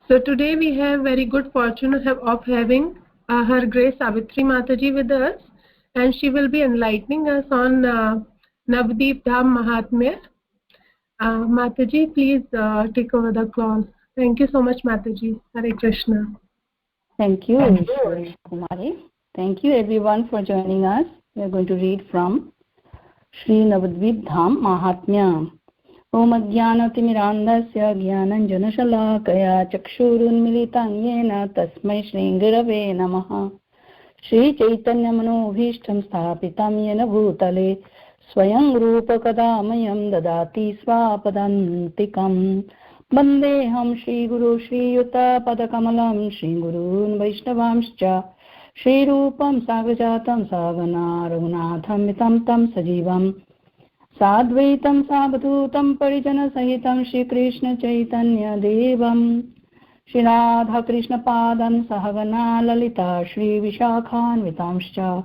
So today we have very good fortune of having Her Grace Savitri Mataji with us, and she will be enlightening us on Navadvipa Dham Mahatmya. Mataji, please take over the call. Thank you so much, Mataji. Hare Krishna. Thank you, Kumari. Thank you everyone for joining us. We are going to read from Shri Navadvipa Dham Mahatmya. Om Ajnanatimmirandasya Jnananjanashalakaya Chakshurunmilitan Yena Tasmai Shri Gurave Namaha. Shri Chaitanya Manobhishtam Sthapitam Yena Bhutale Swayam Rupa Kadamayam Dadati Swapadantikam Vandeham Shri Guru Shri Yuta Padakamalam Shri Gurun Vaishnavamscha Shri Rupam Sagajatam Sagana Raghunatham Mitam Tam Sajivam Sadvaitam Sabadhutam Parijana Sahitam Shri Krishna Chaitanya Devam Shri Radha Krishna Padam Sahagana Lalita Shri Vishakhan Vitamscha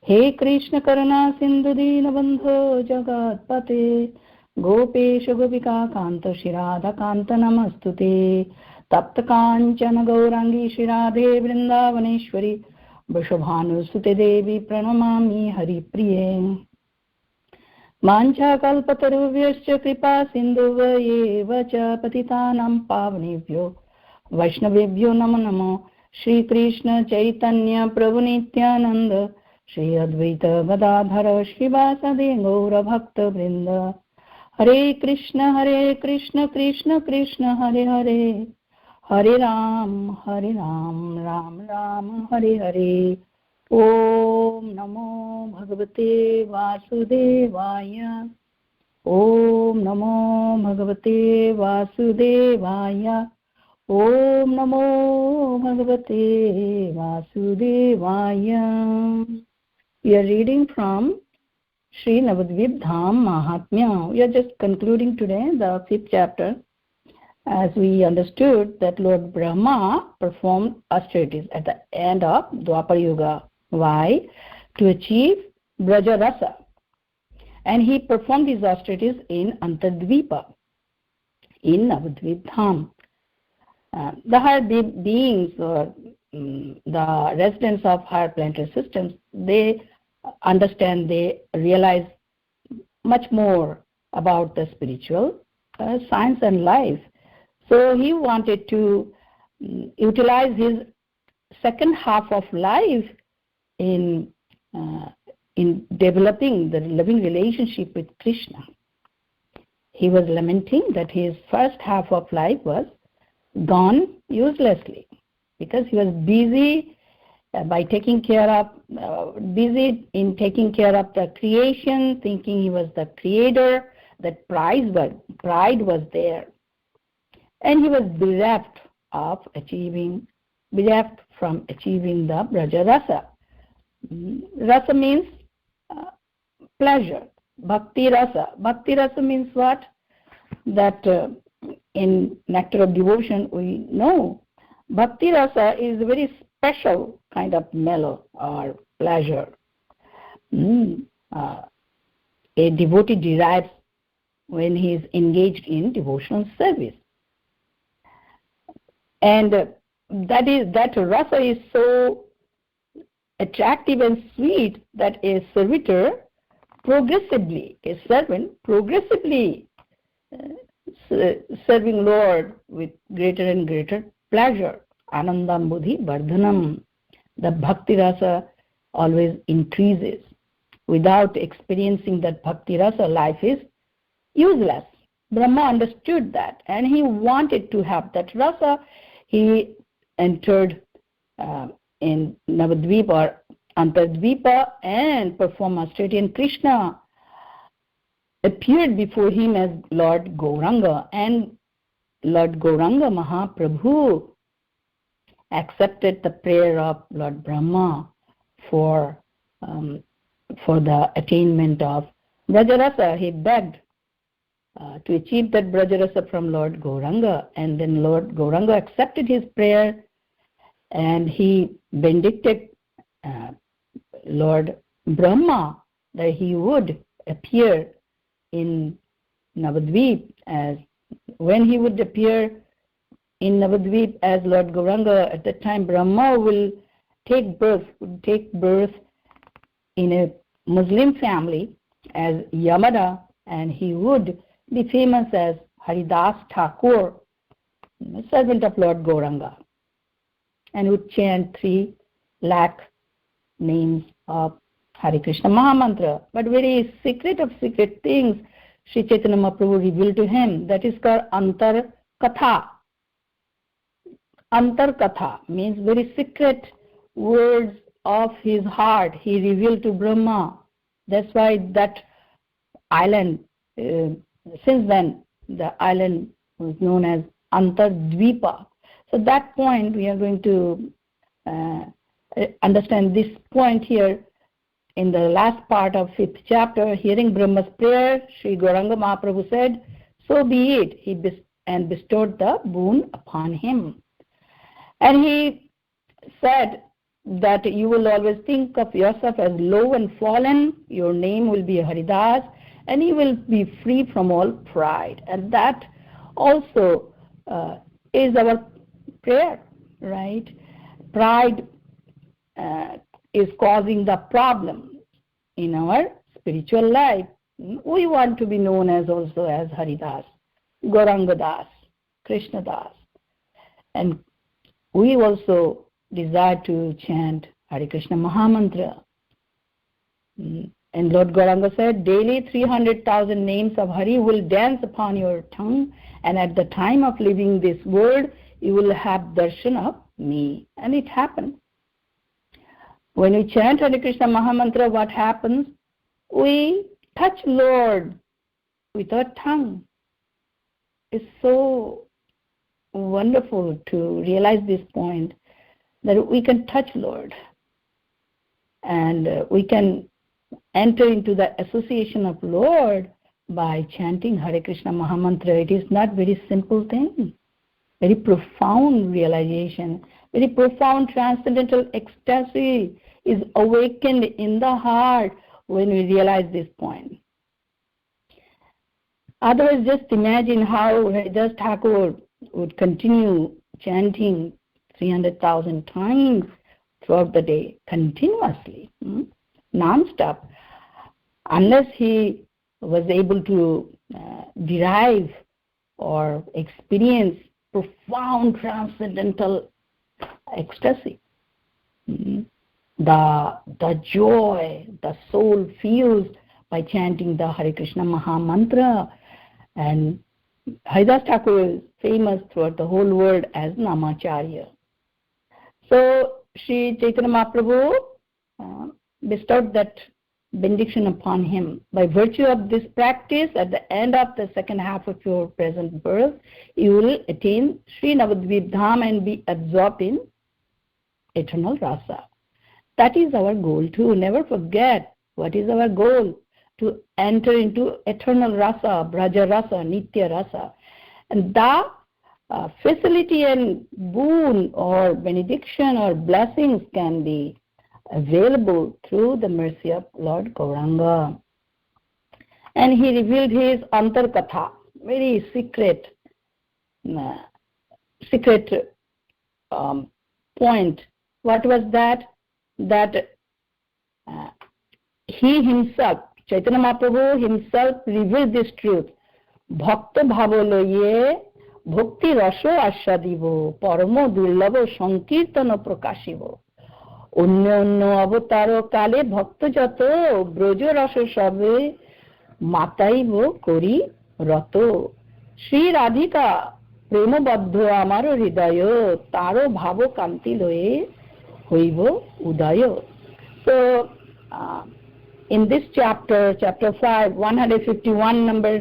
He Krishna Karuna Sindhu Dinabandho Jagat Pate Gopesha Gopika Kanta Shri Radha Kanta Namastute Tapta Kanchana Gaurangi Shri Radhe Vrindavaneshwari Vrishabhanu Sute Devi Pranamami Hari Priye Mancha kalpatarubhyascha kripa sindhuvayeva cha patitanam pavanebhyo Vaishnavebhyo namo namo Shri Krishna Chaitanya Prabhu Nityananda Shri Advaita Gadadhara Shri Vasade Gaura Bhakta Vrinda Hare Krishna Krishna Krishna Hare Hare Hare Ram Ram Ram Hare Hare Om Namo Bhagavate Vasudevaya Om Namo Bhagavate Vasudevaya Om Namo Bhagavate Vasudevaya. We are reading from Shri Navadvipa Dham Mahatmya. We are just concluding today the 5th chapter. As we understood that Lord Brahma performed austerities at the end of Dwapar Yuga. Why? To achieve Braja Rasa. And he performed these austerities in Antardvipa, in Navadvipa Dham. The higher beings, or the residents of higher planetary systems, they understand, they realize much more about the spiritual science and life. So he wanted to utilize his second half of life in developing the loving relationship with Krishna. He was lamenting that his first half of life was gone uselessly because he was busy busy in taking care of the creation, thinking he was the creator, that pride was there. And he was bereft from achieving the Braja Rasa. Rasa means pleasure. Bhakti Rasa. Bhakti Rasa means what? That in Nectar of Devotion we know Bhakti Rasa is a very special kind of mellow or pleasure. A devotee derives when he is engaged in devotional service. And that rasa is so attractive and sweet that a servant progressively serving Lord with greater and greater pleasure. Anandam buddhi vardhanam. The bhakti rasa always increases. Without experiencing that bhakti rasa, life is useless. Brahma understood that and he wanted to have that rasa. He entered in Navadvipa or Antardvipa and performed austerity, and Krishna appeared before him as Lord Gauranga, and Lord Gauranga Mahaprabhu accepted the prayer of Lord Brahma for the attainment of Brajarasa. He begged to achieve that Brajarasa from Lord Gauranga, and then Lord Gauranga accepted his prayer and he benedicted Lord Brahma that he would appear in Navadvipa. As when he would appear in Navadvipa as Lord Gauranga. At that time, Brahma would take birth in a Muslim family as Yamada, and he would be famous as Haridas Thakur, servant of Lord Gauranga, and would chant 3 lakh names of Hare Krishna Mahamantra. But very secret of secret things Sri Chaitanya Mahaprabhu revealed to him. That is called Antar Katha. Antar Katha means very secret words of his heart he revealed to Brahma. That's why that island, since then, the island was known as Navadvipa. So that point, we are going to understand this point here in the last part of 5th chapter. Hearing Brahma's prayer, Sri Gauranga Mahaprabhu said, "So be it," and bestowed the boon upon him. And he said that you will always think of yourself as low and fallen, your name will be Haridas, and you will be free from all pride. And that also is our prayer, right? Pride is causing the problem in our spiritual life. We want to be known as also as Haridas, Gauranga Das, Krishna Das, and we also desire to chant Hare Krishna Mahamantra. And Lord Gauranga said, daily 300,000 names of Hari will dance upon your tongue, and at the time of leaving this world, you will have darshan of me. And it happened. When we chant Hare Krishna Mahamantra, what happens? We touch Lord with our tongue. It's so wonderful to realize this point, that we can touch Lord and we can enter into the association of Lord by chanting Hare Krishna Mahamantra. It is not very simple thing, very profound realization, very profound transcendental ecstasy is awakened in the heart when we realize this point. Otherwise, just imagine how Haridas Thakur would continue chanting 300,000 times throughout the day, continuously, non-stop, unless he was able to derive or experience profound transcendental ecstasy. The joy the soul feels by chanting the Hare Krishna Mahamantra. And Haridas Thakur is famous throughout the whole world as Namacharya. So Sri Chaitanya Mahaprabhu bestowed that benediction upon him. By virtue of this practice, at the end of the second half of your present birth, you will attain Sri Navadvipa Dham and be absorbed in eternal rasa. That is our goal too. Never forget what is our goal: to enter into eternal rasa, braja rasa, nitya rasa. And that facility and boon or benediction or blessings can be available through the mercy of Lord Gauranga. And he revealed his Antar Katha, very secret point. What was that? That he himself, Chaitanya Mahaprabhu himself, revealed this truth. Bhakta bhavolo ye bhakti raso ashadivo paramo durlavo sankirtana prakashivo অন্য অন্য অবতার কালে ভক্ত যত ব্রজ রস সবে মাতাইব করি রত শ্রী রাধিকা প্রেমবদ্ধ আমার হৃদয় তারও ভাব কান্তি লয়ে হইব উদয়. So in this chapter 5, 151 number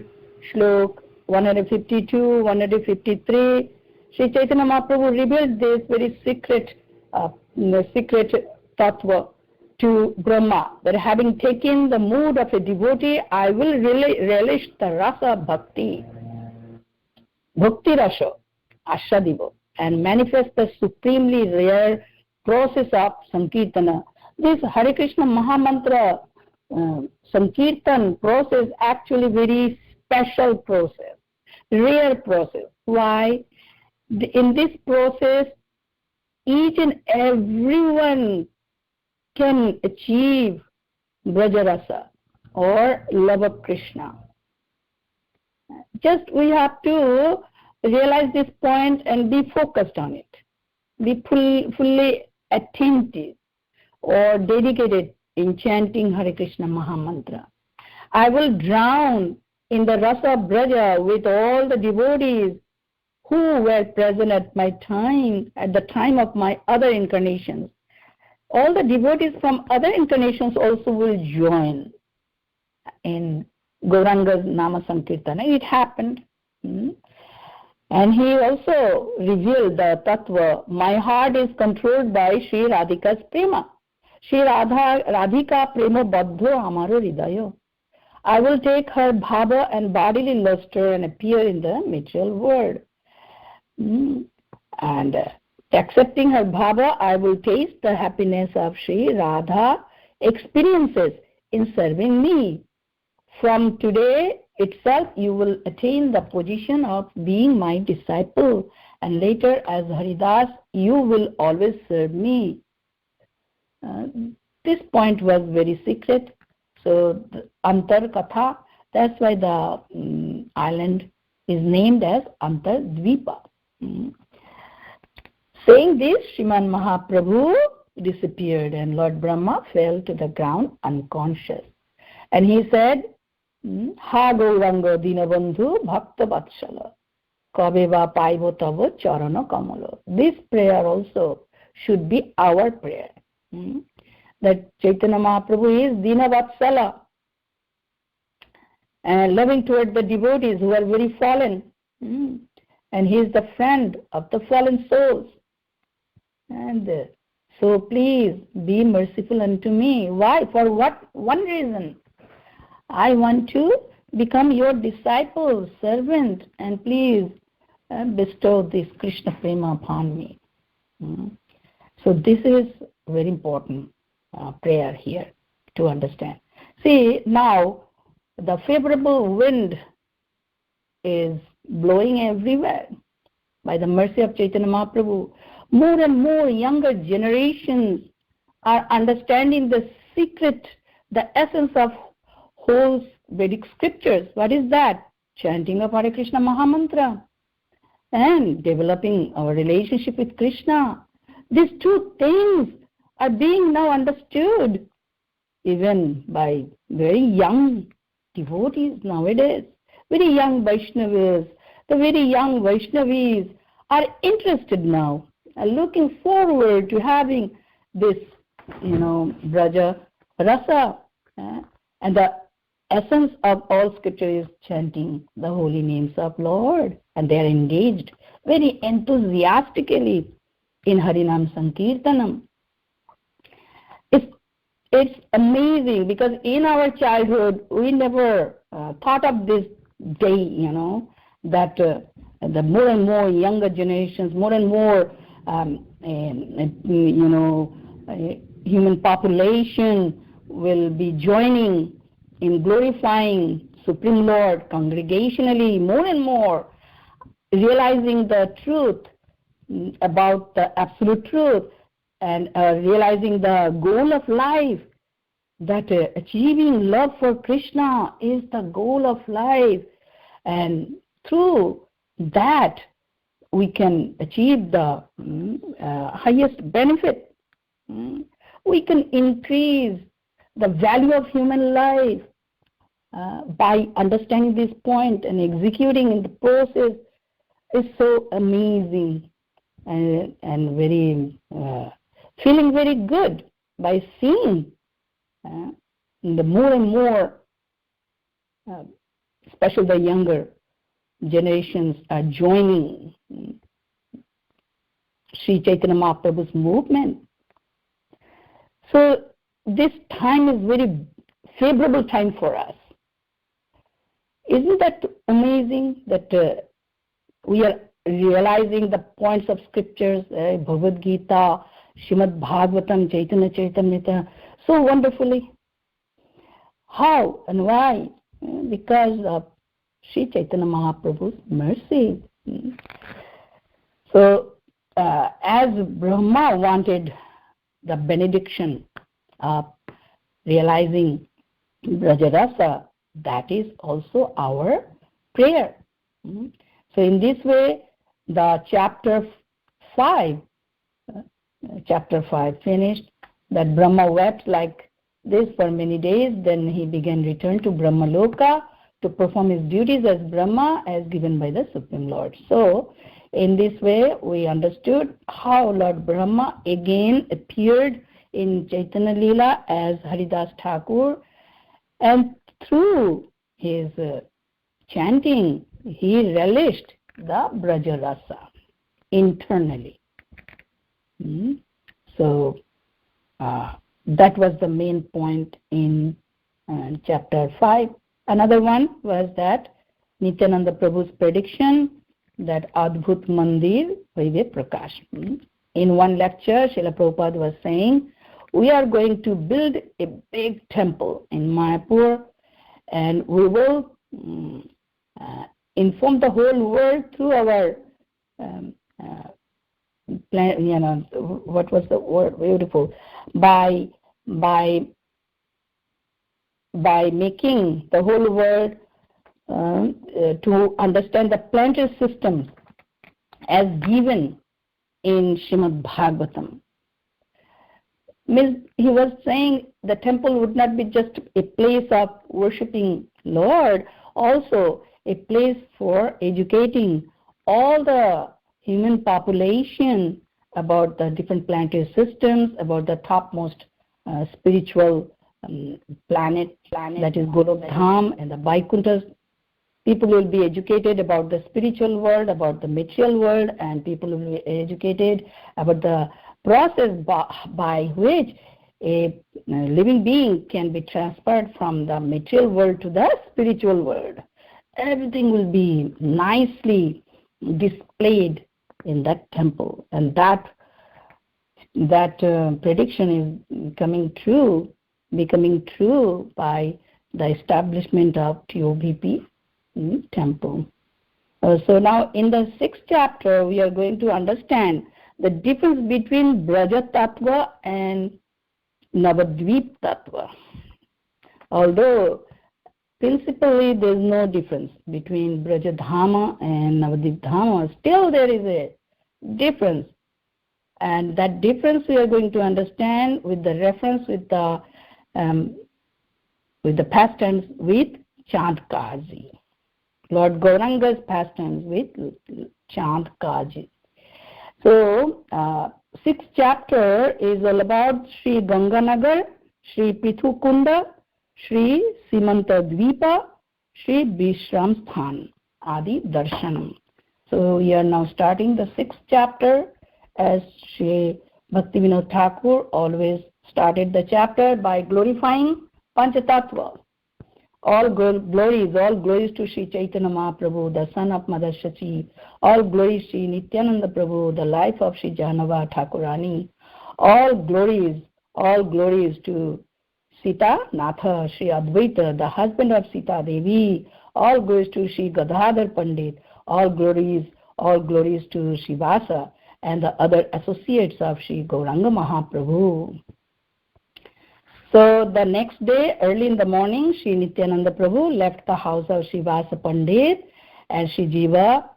shlok, 152, 153, Sri Chaitanya Mahaprabhu revealed this very secret tattva to Brahma, that having taken the mood of a devotee, I will relish the rasa bhakti, bhakti rasa, ashadivo, and manifest the supremely rare process of Sankirtana. This Hare Krishna Mahamantra Sankirtan process, actually very special process, rare process. Why? in this process, each and everyone can achieve Brajarasa or love of Krishna. Just we have to realize this point and be focused on it. Be fully attentive or dedicated in chanting Hare Krishna Mahamantra. I will drown in the rasa of Braja with all the devotees who were present at the time of my other incarnations. All the devotees from other incarnations also will join in Gauranga's Nama Sankirtana. It happened. And he also revealed the tattva. My heart is controlled by Sri Radhika's prema. Sri Radhika prema baddho amaro hridayo. I will take her bhava and bodily luster and appear in the material world. And accepting her bhava, I will taste the happiness of Sri Radha experiences in serving me. From today itself, you will attain the position of being my disciple, and later as Haridas, you will always serve me. This point was very secret. So, the Antar Katha, that's why the island is named as Navadvipa. Saying this, Sriman Mahaprabhu disappeared and Lord Brahma fell to the ground unconscious. And he said, Ha Gauranga Dinabandhu Bhakta Vatsala Kabeva Paivo Tava Charana Kamala. This prayer also should be our prayer. That Chaitanya Mahaprabhu is Dina Vatsala and loving toward the devotees who are very fallen. And he is the friend of the fallen souls. And so please be merciful unto me. Why? For what? One reason. I want to become your disciple, servant, and please bestow this Krishna prema upon me. So this is very important prayer here to understand. See, now the favorable wind is blowing everywhere by the mercy of Chaitanya Mahaprabhu. More and more younger generations are understanding the secret, the essence of whole Vedic scriptures. What is that? Chanting of Hare Krishna Mahamantra and developing our relationship with Krishna. These two things are being now understood even by very young devotees nowadays. Very young Vaishnavas, the very young Vaishnavis are interested now, are looking forward to having this, Braja Rasa. And the essence of all scripture is chanting the holy names of Lord. And they are engaged very enthusiastically in Harinam Sankirtanam. It's amazing because in our childhood, we never thought of this day, that the more and more younger generations, more and more, human population will be joining in glorifying Supreme Lord congregationally, more and more, realizing the truth about the absolute truth and realizing the goal of life, that achieving love for Krishna is the goal of life. And through that, we can achieve the highest benefit. We can increase the value of human life by understanding this point and executing in the process is so amazing and very feeling very good by seeing the more and more, especially the younger generations are joining Sri Chaitanya Mahaprabhu's movement. So this time is very favorable time for us. Isn't that amazing that we are realizing the points of scriptures, Bhagavad Gita, Srimad Bhagavatam, Chaitanya Charitamrita, so wonderfully? How and why? Because of Sri Chaitanya Mahaprabhu's mercy. So as Brahma wanted the benediction of realizing Brajarasa, that is also our prayer. So in this way, the chapter 5 finished, that Brahma wept like this for many days. Then he began return to Brahmaloka to perform his duties as Brahma as given by the Supreme Lord. So in this way, we understood how Lord Brahma again appeared in Chaitanya Leela as Haridas Thakur, and through his chanting, he relished the Braja Rasa internally. So that was the main point in chapter 5. Another one was that Nityananda Prabhu's prediction that Adbhut Mandir Vaive Prakash. In one lecture, Srila Prabhupada was saying, we are going to build a big temple in Mayapur, and we will inform the whole world through our what was the word? Beautiful. By making the whole world to understand the planetary system as given in Srimad Bhagavatam. He was saying the temple would not be just a place of worshipping Lord, also a place for educating all the human population about the different planetary systems, about the topmost spiritual planet, that is Golok Dham and the Vaikunthas. People will be educated about the spiritual world, about the material world, and people will be educated about the process by which a living being can be transferred from the material world to the spiritual world. Everything will be nicely displayed in that temple, and that prediction is becoming true by the establishment of TOBP temple. So now in the 6th chapter, we are going to understand the difference between Braja Tattva and Navadvipa Tattva. Although principally there is no difference between Braja Dhama and Navadvipa Dhama, still there is a difference. And that difference we are going to understand with the reference with the pastimes with Chandkaji. Lord Gauranga's pastimes with Chandkaji. So, 6th chapter is all about Sri Ganganagar, Sri Pithukunda, Sri Simanta Dvipa, Sri Vishram Sthan, Adi Darshanam. So, we are now starting the 6th chapter, as Sri Bhaktivinoda Thakur always started the chapter by glorifying Panchatattva. All glories to Sri Chaitanya Mahaprabhu, the son of Mother Shachi. All glories Sri Nityananda Prabhu, the life of Sri Jahnava Thakurani. All glories to Sita Natha, Sri Advaita, the husband of Sita Devi. All glories to Sri Gadadhar Pandit. All glories to Sri Vasa and the other associates of Sri Gauranga Mahaprabhu. So the next day, early in the morning, Sri Nityananda Prabhu left the house of Sri Vasa Pandit and Sri Jiva.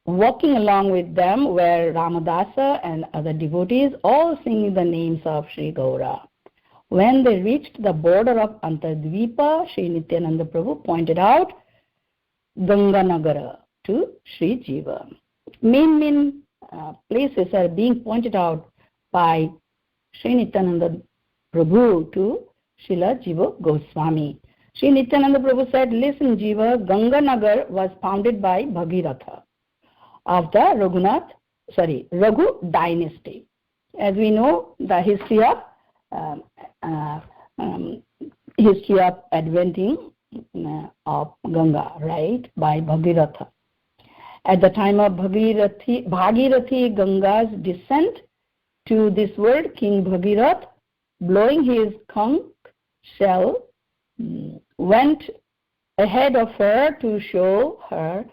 Walking along with them were Ramadasa and other devotees, all singing the names of Sri Gaura. When they reached the border of Antardvipa, Sri Nityananda Prabhu pointed out Ganganagara to Sri Jiva. Main places are being pointed out by Sri Nityananda Prabhu to Srila Jiva Goswami. Sri Nityananda Prabhu said, listen Jiva, Ganganagar was founded by Bhagiratha of the Raghu dynasty. As we know, the history of adventing of Ganga, right, by Bhagiratha. At the time of Bhagirathi, Ganga's descent to this world, King Bhagirath, blowing his conch shell, went ahead of her to show her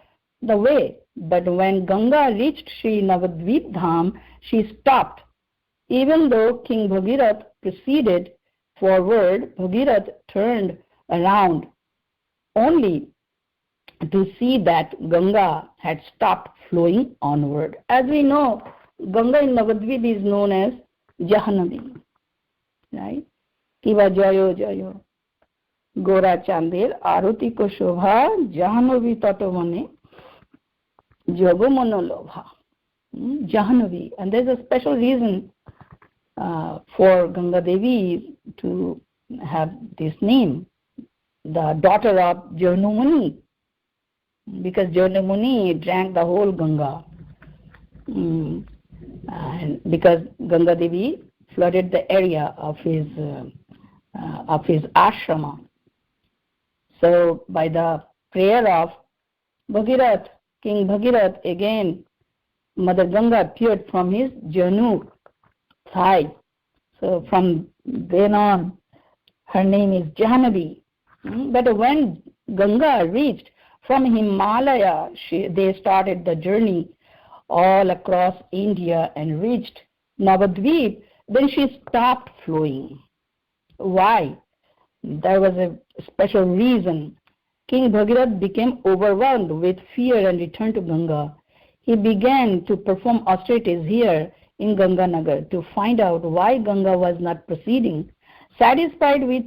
the way. But when Ganga reached Sri Navadvipa Dham, she stopped. Even though King Bhagirath proceeded forward, Bhagirath turned around only to see that Ganga had stopped flowing onward. As we know, Ganga in Navadvipa is known as Jahanavi, right? Kiva Jayo Jayo Gora Chandir Aroti Ko Shobha Jahanavi Tatovane Jogo Monolobha. Jahanavi. And there's a special reason for Ganga Devi to have this name, the daughter of Janamuni, because Janamuni drank the whole Ganga. And because Ganga Devi flooded the area of his ashrama. So by the prayer of Bhagirath, King Bhagirath, again Mother Ganga appeared from his Janu thigh. So from then on, her name is Jahanavi. But when Ganga reached from Himalaya, they started the journey all across India and reached Navadvip. Then she stopped flowing. Why? There was a special reason. King Bhagirath became overwhelmed with fear and returned to Ganga. He began to perform austerities here in Ganganagar to find out why Ganga was not proceeding. Satisfied with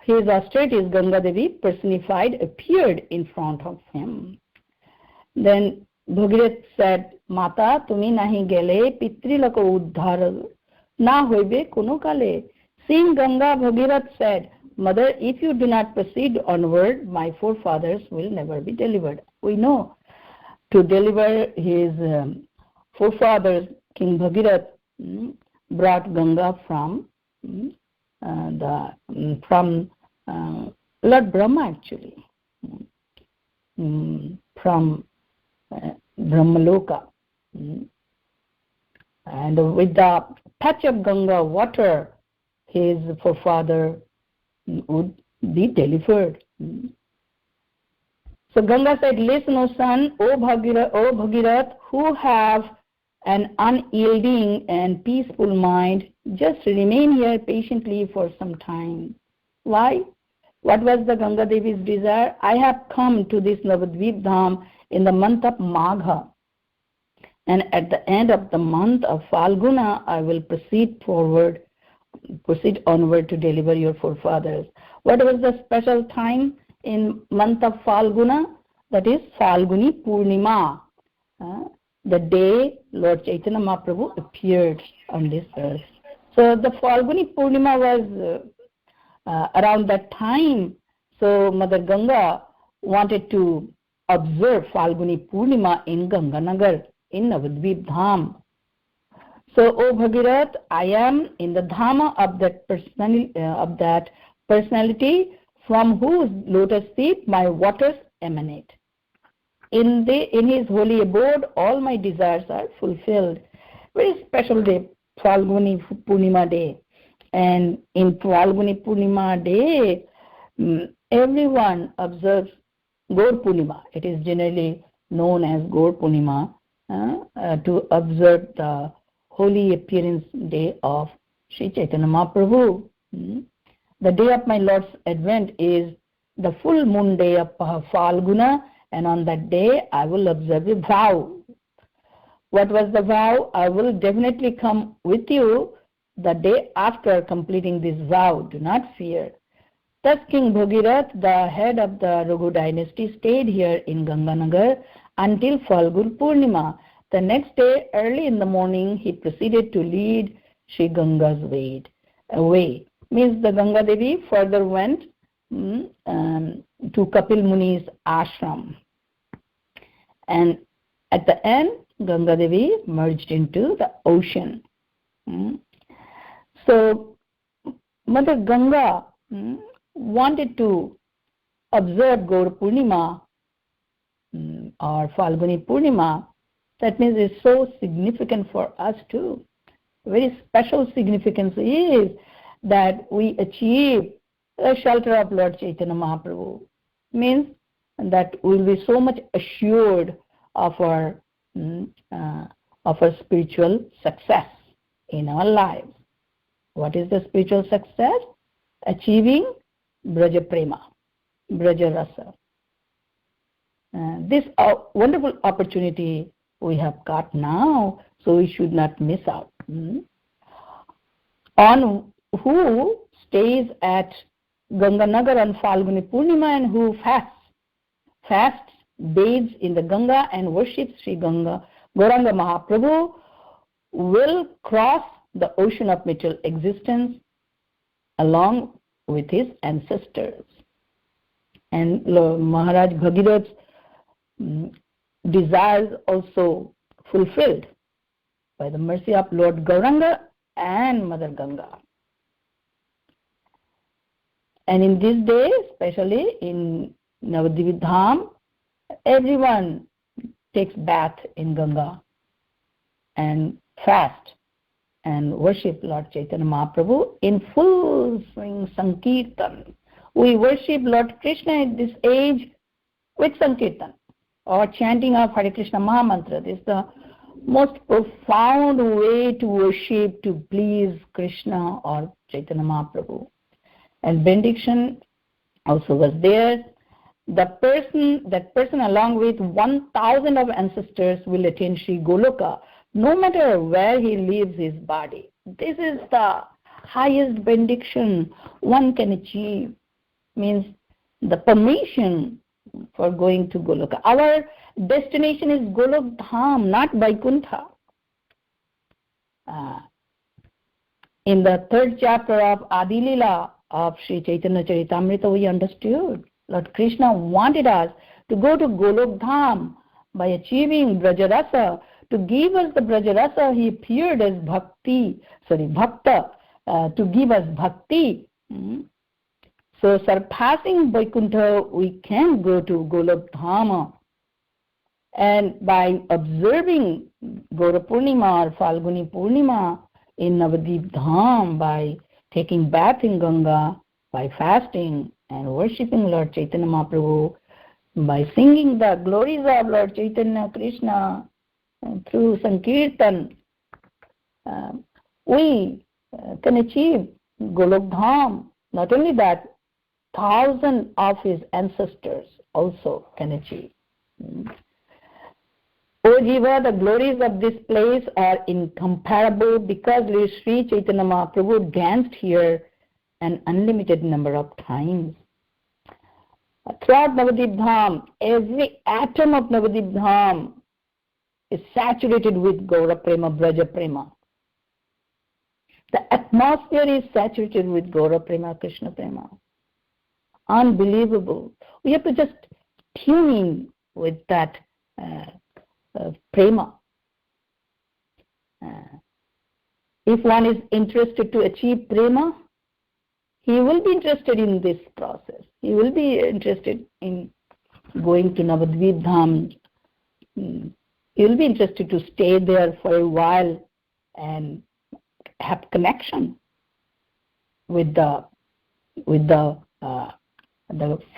his austerities, Ganga Devi personified appeared in front of him. Then Bhagirath said, Mata, tumi nahi gele, pitrilako uddhar na hoibe kuno kale. Seeing Ganga, Bhagirath said, Mother, if you do not proceed onward, my forefathers will never be delivered. We know to deliver his forefathers, King Bhagirath brought Ganga from Lord Brahma, actually, from Brahmaloka. And with the touch of Ganga water, his forefather would be delivered. So Ganga said, listen, O son, O Bhagirath, who have an unyielding and peaceful mind, just remain here patiently for some time. Why? What was the Ganga Devi's desire? I have come to this Navadvipa Dham in the month of Magha. And at the end of the month of Falguna, I will proceed onward to deliver your forefathers. What was the special time in month of Falguna? That is Falguni Purnima, the day Lord Chaitanya Mahaprabhu appeared on this earth. So the Falguni Purnima was around that time. So Mother Ganga wanted to observe Falguni Purnima in Ganganagar, in Navadvipa Dham. So, O Bhagirath, I am in the Dhama of that personality from whose lotus feet my waters emanate. In his holy abode, all my desires are fulfilled. Very special day, Falguni Purnima day. And in Falguni Purnima day, everyone observes Gaur Purnima. It is generally known as Gaur Purnima, to observe the holy appearance day of Sri Chaitanya Mahaprabhu. The day of my Lord's advent is the full moon day of Falguna, and on that day I will observe a vow. What was the vow? I will definitely come with you the day after completing this vow. Do not fear. Thus King Bhagirath, the head of the Raghu dynasty, stayed here in Ganganagar until Falgun Purnima. The next day, early in the morning, he proceeded to lead Sri Ganga's away. Means the Ganga Devi further went to Kapil Muni's ashram. And at the end, Ganga Devi merged into the ocean. So Mother Ganga wanted to observe Gaur Purnima or Falguni Purnima. That means it's so significant for us too. Very special significance is that we achieve the shelter of Lord Chaitanya Mahaprabhu. Means that we will be so much assured of our spiritual success in our lives. What is the spiritual success? Achieving Braja Prema, Braja Rasa. This wonderful opportunity we have got now, so we should not miss out. On who stays at Ganganagar on Falguni Purnima and who fasts, bathes in the Ganga and worships Sri Gauranga Mahaprabhu will cross the ocean of material existence along with his ancestors. And Maharaj Bhagirath's desires also fulfilled by the mercy of Lord Gauranga and Mother Ganga. And in this day, especially in Navadvipa Dham, everyone takes bath in Ganga and fast and worship Lord Chaitanya Mahaprabhu in full swing Sankirtan. We worship Lord Krishna at this age with Sankirtan or chanting of Hare Krishna Mahamantra. This is the most profound way to worship, to please Krishna or Chaitanya Mahaprabhu. And benediction also was there. That person along with 1,000 of ancestors will attain Sri Goloka, no matter where he leaves his body. This is the highest benediction one can achieve. Means the permission for going to Goloka. Our destination is Golok Dham, not Vaikuntha. In the 3rd chapter of Adi Lila of Sri Chaitanya Charitamrita, we understood Lord Krishna wanted us to go to Golok Dham by achieving Brajarasa. To give us the Brajarasa, he appeared as Bhakta, to give us Bhakti. So surpassing Vaikuntha, we can go to Golok Dhama. And by observing Gaura Purnima or Falguni Purnima in Navadvipa Dham, by taking bath in Ganga, by fasting and worshipping Lord Chaitanya Mahaprabhu, by singing the glories of Lord Chaitanya Krishna through Sankirtan, we can achieve Golok Dham. Not only that, 1,000 of his ancestors also can achieve. O Jiva, the glories of this place are incomparable because Sri Chaitanya Mahaprabhu danced here an unlimited number of times. Throughout Navadvipa Dham, every atom of Navadvipa Dham is saturated with Gaura Prema, Braja Prema. The atmosphere is saturated with Gaura Prema, Krishna Prema. Unbelievable. We have to just tune in with that prema. If one is interested to achieve prema, he will be interested in this process. He will be interested in going to Navadvipa Dham. He will be interested to stay there for a while and have connection with the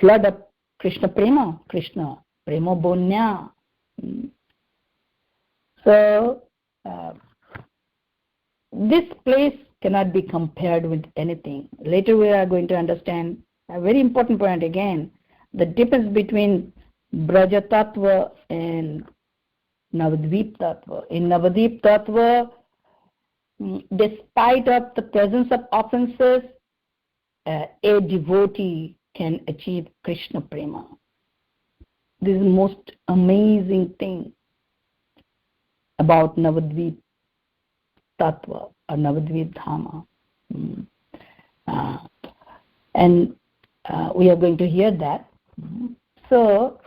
flood of Krishna Prema, Krishna Prema Bonya. So this place cannot be compared with anything. Later we are going to understand a very important point again, the difference between Braja Tattva and Navadvipa Tattva. In Navadvipa Tattva, despite of the presence of offenses, a devotee can achieve Krishna Prema. This is the most amazing thing about Navadvipa Tattva or Navadvipa Dhama. And we are going to hear that. So,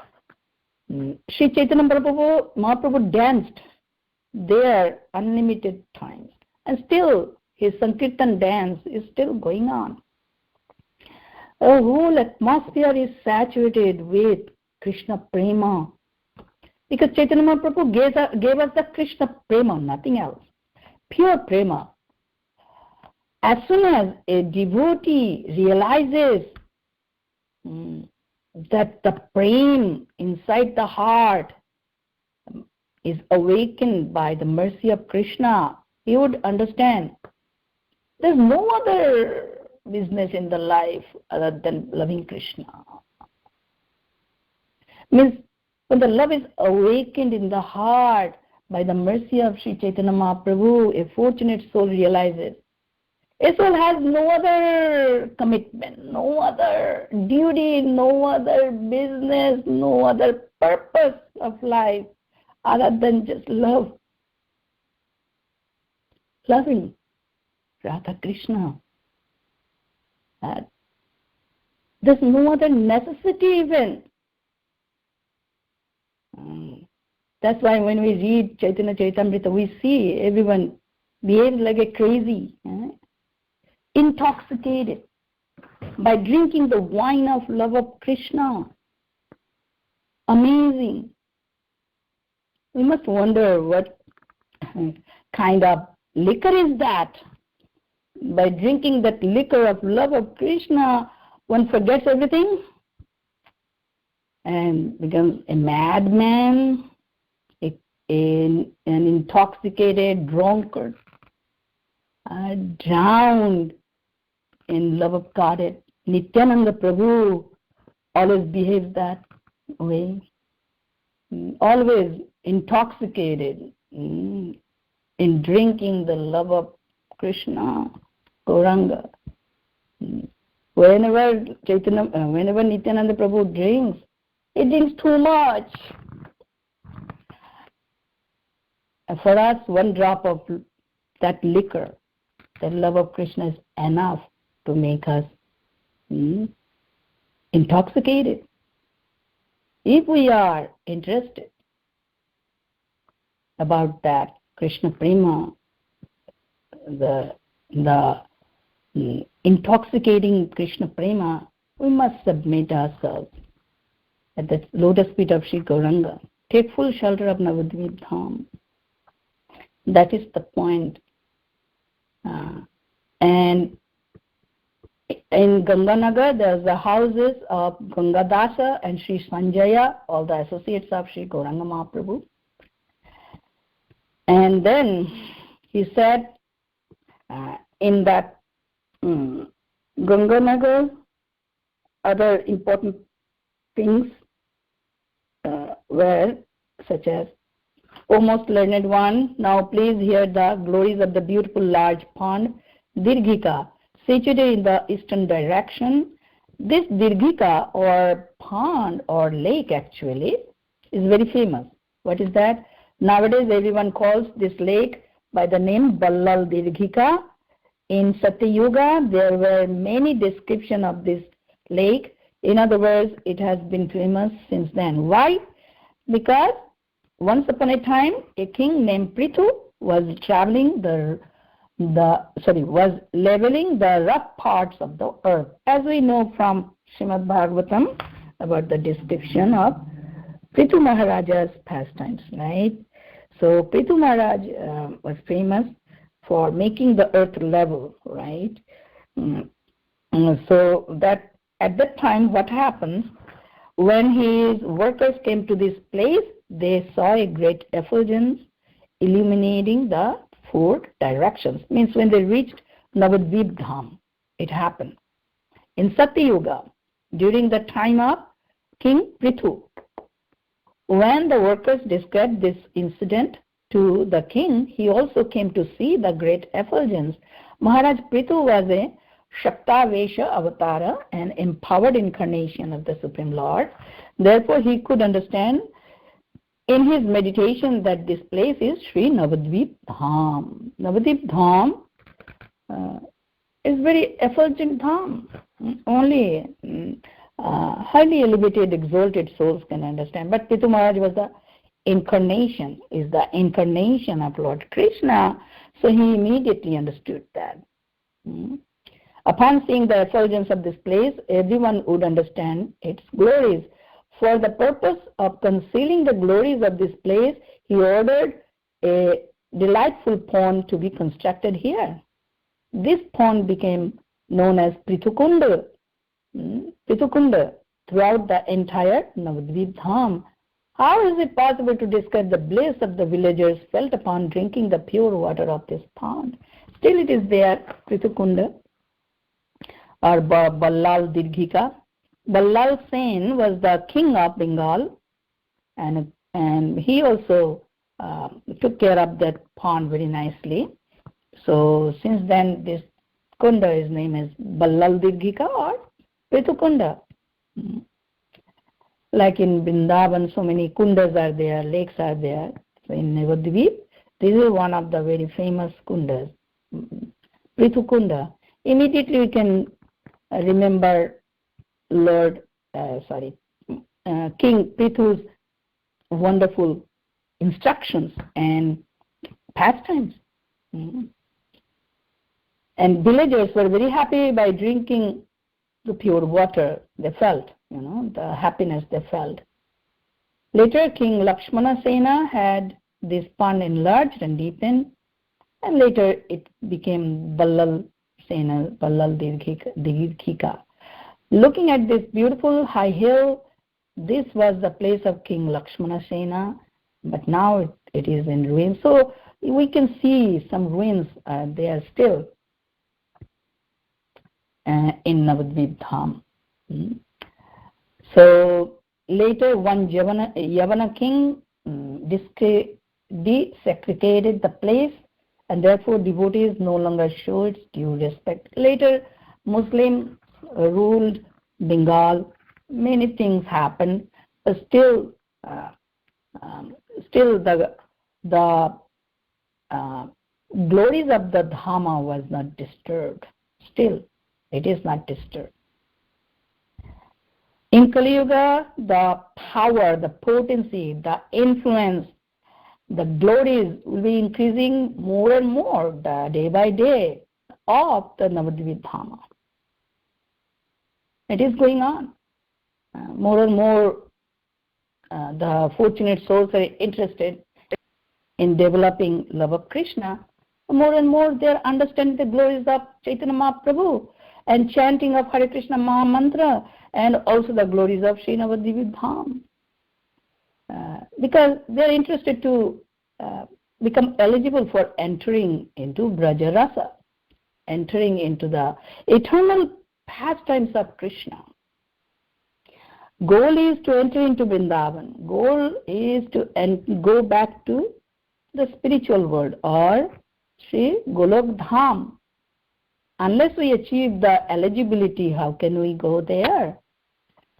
Sri Chaitanya Mahaprabhu danced there unlimited times. And still, his Sankirtan dance is still going on. The whole atmosphere is saturated with Krishna Prema. Because Chaitanya Mahaprabhu gave us the Krishna Prema, nothing else. Pure Prema. As soon as a devotee realizes that the prema inside the heart is awakened by the mercy of Krishna, he would understand there's no other business in the life other than loving Krishna. Means when the love is awakened in the heart by the mercy of Sri Chaitanya Mahaprabhu, a fortunate soul realizes a soul has no other commitment, no other duty, no other business, no other purpose of life other than just love. Loving Radha Krishna. There's no other necessity even. That's why when we read Chaitanya Charitamrita, we see everyone behave like a crazy, intoxicated by drinking the wine of love of Krishna. Amazing. We must wonder what kind of liquor is that. By drinking that liquor of love of Krishna, one forgets everything and becomes a madman, an intoxicated drunkard, drowned in love of Godhead. Nityananda Prabhu always behaves that way, always intoxicated in drinking the love of Krishna, Gauranga. Whenever Nityananda Prabhu drinks, he drinks too much. For us, one drop of that liquor, that love of Krishna, is enough to make us intoxicated. If we are interested about that Krishna Prema, the intoxicating Krishna Prema, we must submit ourselves at the lotus feet of Sri Gauranga. Take full shelter of Navadvipa Dham. That is the point. And in Ganganagar, there's the houses of Gangadasa and Sri Sanjaya, all the associates of Sri Gauranga Mahaprabhu. And then he said, in that Ganganagar, other important things were such as, O most learned one, now please hear the glories of the beautiful large pond, Dirghika, situated in the eastern direction. This Dirghika, or pond or lake actually, is very famous. What is that? Nowadays everyone calls this lake by the name Ballal Dirghika. In Satyuga, there were many descriptions of this lake. In other words, it has been famous since then. Why? Because once upon a time, a king named Prithu was traveling was leveling the rough parts of the earth. As we know from Srimad Bhagavatam about the description of Prithu Maharaja's pastimes, right? So Prithu Maharaj was famous for making the earth level, right? So that at that time, what happens, when his workers came to this place, they saw a great effulgence illuminating the four directions. Means when they reached Navadvipa Dham, it happened. In Satyuga, during the time of King Prithu, when the workers described this incident to the king, he also came to see the great effulgence. Maharaj Prithu was a Shaktavesha Avatara, an empowered incarnation of the Supreme Lord. Therefore, he could understand in his meditation that this place is Sri Navadvipa Dham. Navadvipa Dham is very effulgent Dham. Only highly elevated, exalted souls can understand. But Prithu Maharaj was the incarnation, is the incarnation of Lord Krishna, so he immediately understood that. Upon seeing the effulgence of this place, everyone would understand its glories. For the purpose of concealing the glories of this place, he ordered a delightful pond to be constructed here. This pond became known as Prithukunda throughout the entire Navadvipa Dham. How is it possible to describe the bliss of the villagers felt upon drinking the pure water of this pond? Still it is there, Pritukunda or Ballal Dirghika. Ballal Sen was the king of Bengal, and he also took care of that pond very nicely. So since then this Kunda is named as Ballal Dirghika or Pritukunda. Like in Vrindavan, so many kundas are there, lakes are there. So in Navadvipa, this is one of the very famous kundas, Prithukunda. Immediately we can remember King Prithu's wonderful instructions and pastimes. And villagers were very happy by drinking the pure water. They felt, the happiness they felt. Later, King Lakshmana Sena had this pond enlarged and deepened, and later it became Ballal Sena, Ballal Dirghika. Looking at this beautiful high hill, this was the place of King Lakshmana Sena, but now it is in ruins. So we can see some ruins there still in Navadvipa Dham. So later one Yavana king desecrated the place, and therefore devotees no longer show its due respect. Later Muslim ruled Bengal, many things happened, but still the glories of the Dhamma was not disturbed. Still it is not disturbed. In Kali Yuga, the power, the potency, the influence, the glories will be increasing more and more day by day of the Navadvipa Dhama. It is going on. More and more the fortunate souls are interested in developing love of Krishna. More and more they are understanding the glories of Chaitanya Mahaprabhu and chanting of Hare Krishna Maha Mantra, and also the glories of Sri Navadvipa Dham. Because they are interested to become eligible for entering into Braja Rasa, entering into the eternal pastimes of Krishna. Goal is to enter into Vrindavan. Goal is to go back to the spiritual world or Sri Golok Dham. Unless we achieve the eligibility, how can we go there?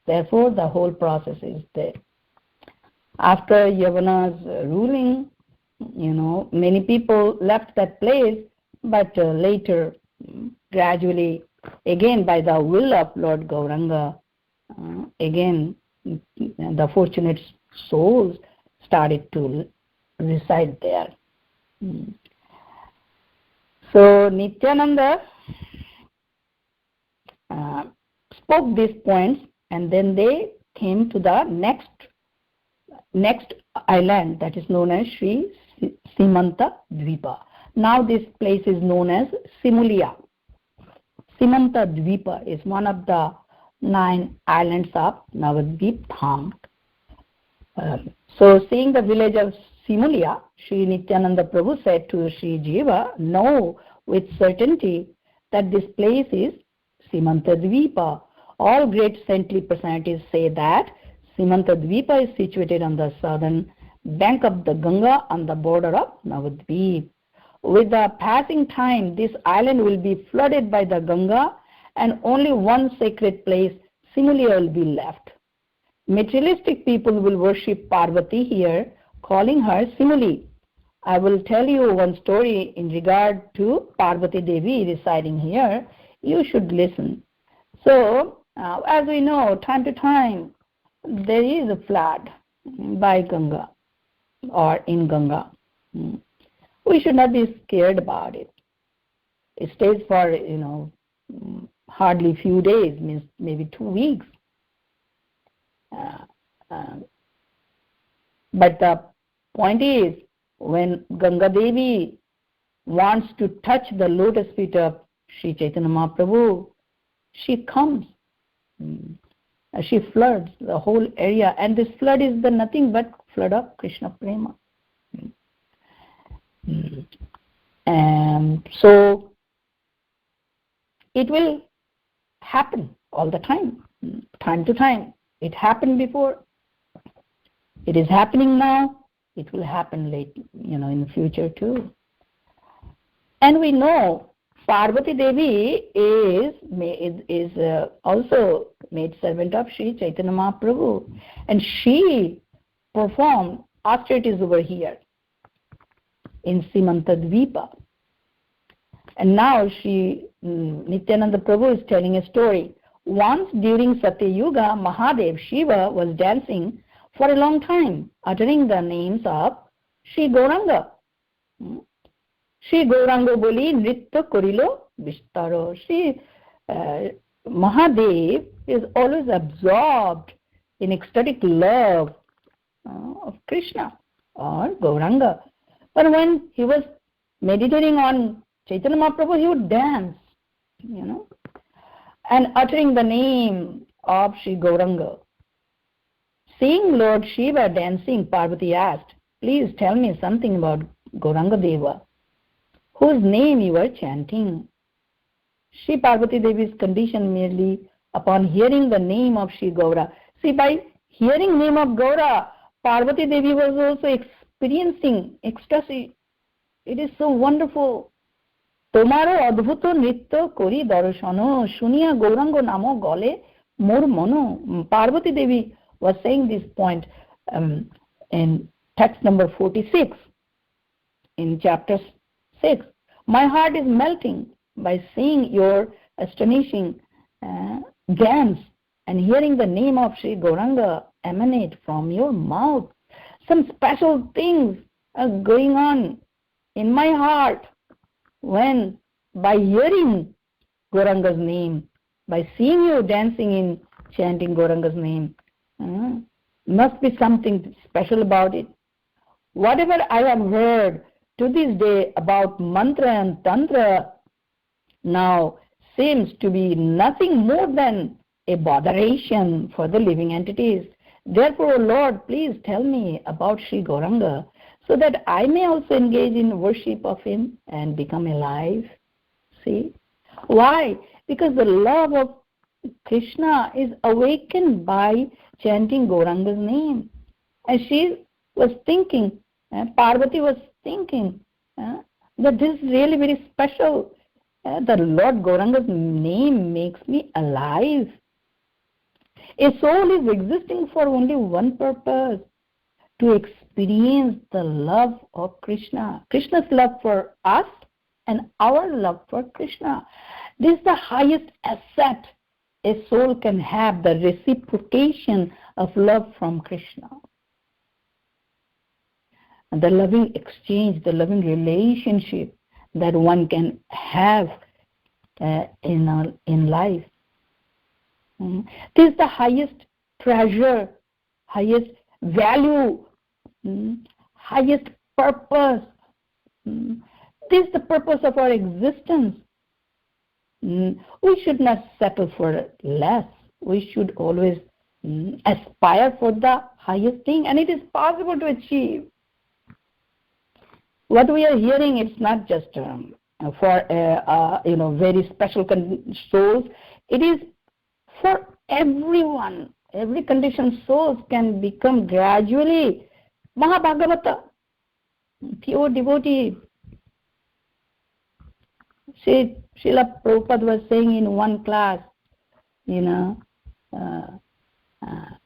Therefore, the whole process is there. After Yavana's ruling, many people left that place, but later, gradually, again by the will of Lord Gauranga, again the fortunate souls started to reside there. So Nityananda spoke these points, and then they came to the next island, that is known as Sri Simanta Dvipa. Now this place is known as Simulia. Simanta Dvipa is one of the 9 islands of Navadvipa Dham. So seeing the village of Simulia, Sri Nityananda Prabhu said to Sri Jiva, know with certainty that this place is Simanta Dvipa. All great saintly personalities say that Simanta Dvipa is situated on the southern bank of the Ganga on the border of Navadvipa. With the passing time, this island will be flooded by the Ganga, and only one sacred place, Simulia, will be left. Materialistic people will worship Parvati here, calling her Simuli. I will tell you one story in regard to Parvati Devi residing here. You should listen. So, as we know, time to time, there is a flood by Ganga or in Ganga. We should not be scared about it. It stays for, hardly few days, means maybe 2 weeks. But the point is, when Ganga Devi wants to touch the lotus feet of Sri Chaitanya Mahaprabhu, she comes. She floods the whole area, and this flood is the nothing but flood of Krishna Prema. And so it will happen all the time to time. It happened before. It is happening now. It will happen later, in the future too. And we know Parvati Devi is also made servant of Sri Chaitanya Mahaprabhu, and she performed austerities over here in Navadvipa. And now Nityananda Prabhu is telling a story. Once during Satya Yuga, Mahadev Shiva was dancing for a long time, uttering the names of Sri Gauranga. Sri Gauranga boli nritya korilo vistaro. Mahadev is always absorbed in ecstatic love of Krishna or Gauranga. But when he was meditating on Chaitanya Mahaprabhu, he would dance, and uttering the name of Sri Gauranga. Seeing Lord Shiva dancing, Parvati asked, "Please tell me something about Gauranga Deva, whose name you are chanting." Shri Parvati Devi's condition merely upon hearing the name of Shri Gaura. See, by hearing name of Gaura, Parvati Devi was also experiencing ecstasy. It is so wonderful. Tomaro adbhuto nritya kori darshano shuniya Gaurango namo gole mor mono. Parvati Devi was saying this point in text number 46 in chapter 6. My heart is melting by seeing your astonishing dance and hearing the name of Sri Gauranga emanate from your mouth. Some special things are going on in my heart when, by hearing Gauranga's name, by seeing you dancing in chanting Gauranga's name, must be something special about it. Whatever I have heard to this day about mantra and tantra now seems to be nothing more than a botheration for the living entities. Therefore, Lord, please tell me about Sri Gauranga so that I may also engage in worship of him and become alive. See? Why? Because the love of Krishna is awakened by chanting Gauranga's name. And she was thinking, Parvati was thinking that this is really very special. The Lord Gauranga's name makes me alive. A soul is existing for only one purpose, to experience the love of Krishna. Krishna's love for us and our love for Krishna. This is the highest asset a soul can have, the reciprocation of love from Krishna. The loving exchange, the loving relationship that one can have in life. This is the highest treasure, highest value, highest purpose. This is the purpose of our existence. We should not settle for less. We should always aspire for the highest thing, and it is possible to achieve. What we are hearing, it's not just for very special souls. It is for everyone. Every conditioned souls can become gradually Mahabhagavata, pure devotee. Srila Prabhupada was saying in one class, there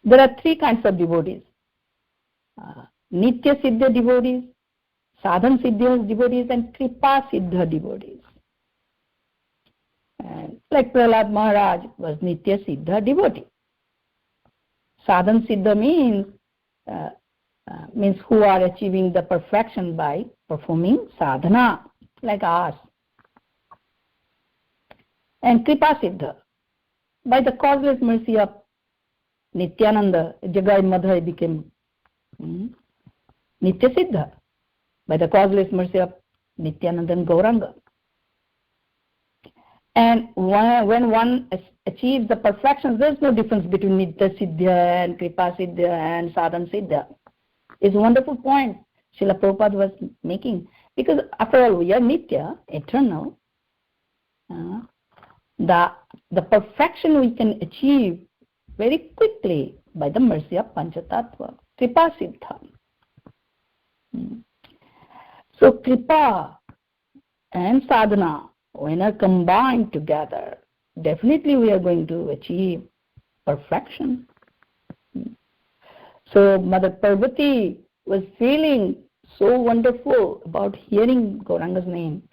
are three kinds of devotees. Nitya Siddha devotees, Sadhan Siddha devotees, and Kripa Siddha devotees. Like Prahlad Maharaj was Nitya Siddha devotee. Sadhan Siddha means who are achieving the perfection by performing sadhana, like us. And Kripa Siddha, by the causeless mercy of Nityananda, Jagai Madhai became Nitya Siddha, by the causeless mercy of Nityananda and Gauranga. And when one achieves the perfection, there's no difference between Nitya Siddha and Kripa Siddha and Sadhan Siddha. It's a wonderful point Srila Prabhupada was making. Because after all, we are Nitya, eternal. The perfection we can achieve very quickly by the mercy of Panchatattva, Kripa Siddha. So Kripa and sadhana, when are combined together, definitely we are going to achieve perfection. So Mother Parvati was feeling so wonderful about hearing Gauranga's name.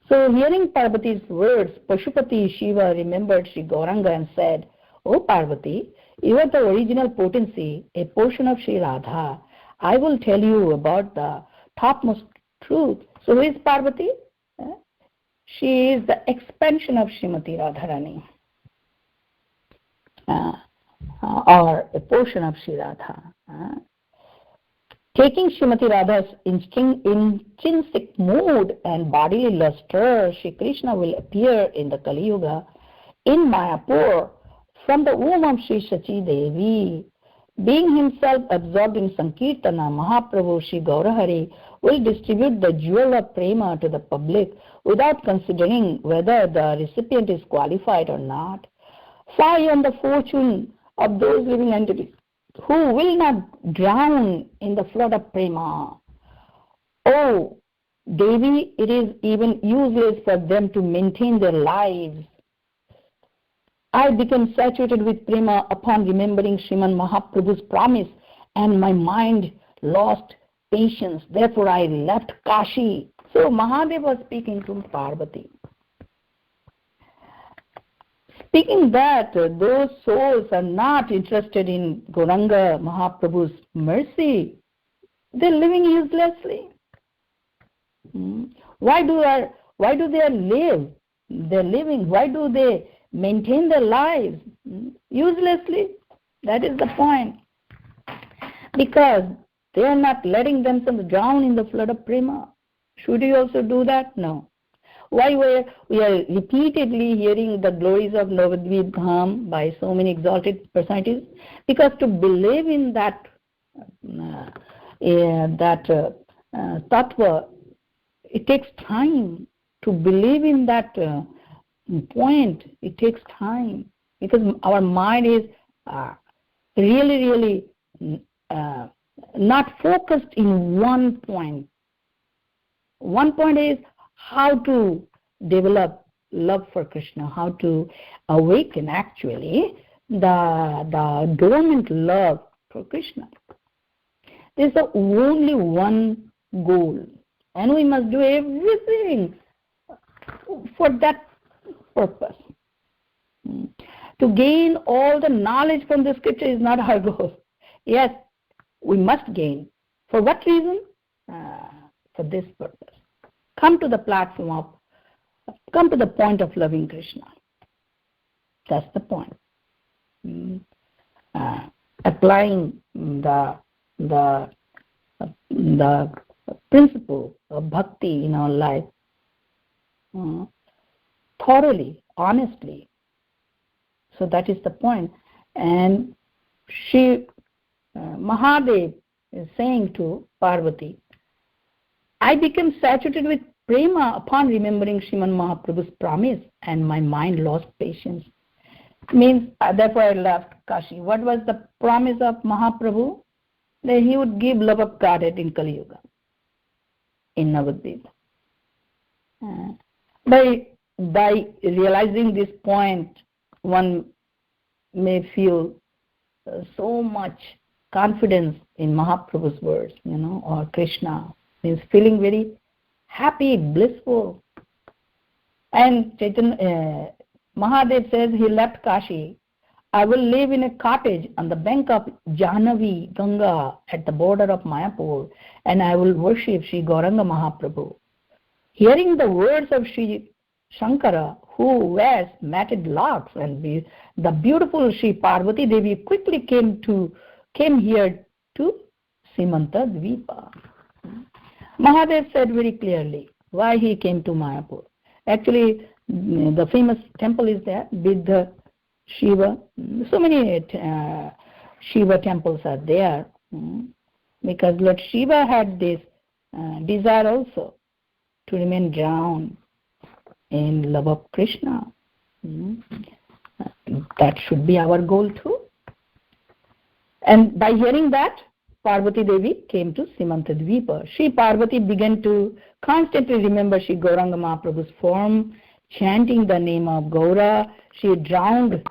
So hearing Parvati's words, Pashupati Shiva remembered Sri Gauranga and said, "O Parvati, you are the original potency, a portion of Sri Radha. I will tell you about the topmost truth." So who is Parvati? She is the expansion of Srimati Radharani, or a portion of Sri Radha. Taking Srimati Radha's intrinsic mood and bodily luster, Sri Krishna will appear in the Kali Yuga in Mayapur from the womb of Sri Sachi Devi. Being himself absorbed in Sankirtana, Mahaprabhu Sri Gaurahari will distribute the jewel of prema to the public without considering whether the recipient is qualified or not. Fie on the fortune of those living entities who will not drown in the flood of prema. Oh, Devi, it is even useless for them to maintain their lives. I became saturated with prema upon remembering Sriman Mahaprabhu's promise, and my mind lost patience. Therefore, I left Kashi. So Mahadev was speaking to Parvati. Speaking that those souls are not interested in Gauranga Mahaprabhu's mercy, they're living uselessly. Why do they live? They're living. Why do they maintain their lives? Uselessly. That is the point. Because they are not letting themselves drown in the flood of prema. Should you also do that? No. Why we are repeatedly hearing the glories of Navadvipa Dham by so many exalted personalities? Because to believe in that tattva, it takes time. To believe in that point, it takes time. Because our mind is really not focused in one point. One point is how to develop love for Krishna, how to awaken actually the dormant love for Krishna. There's only one goal, and we must do everything for that purpose. To gain all the knowledge from the scripture is not our goal. Yes, we must gain. For what reason? For this purpose. Come to the platform come to the point of loving Krishna. That's the point. Applying the principle of bhakti in our life thoroughly, honestly. So that is the point. And Mahadev is saying to Parvati, I became saturated with prema upon remembering Sriman Mahaprabhu's promise, and my mind lost patience. Means, therefore I left Kashi. What was the promise of Mahaprabhu? That he would give love of Godhead in Kali Yuga, in Navadvipa. By realizing this point, one may feel so much confidence in Mahaprabhu's words, or Krishna. Means feeling very happy, blissful. And Mahadev says he left Kashi. I will live in a cottage on the bank of Jahnavi Ganga at the border of Mayapur, and I will worship Sri Gauranga Mahaprabhu. Hearing the words of Sri Shankara, who wears matted locks, and the beautiful Sri Parvati Devi quickly came here to Navadvipa. Mahadev said very clearly why he came to Mayapur. Actually, The famous temple is there, Buddha, Shiva. So many Shiva temples are there, because Lord Shiva had this desire also to remain drowned in love of Krishna. That should be our goal too. And by hearing that, Parvati Devi came to Navadvipa. She, Parvati, began to constantly remember Shri Gauranga Mahaprabhu's form, chanting the name of Gaura. She drowned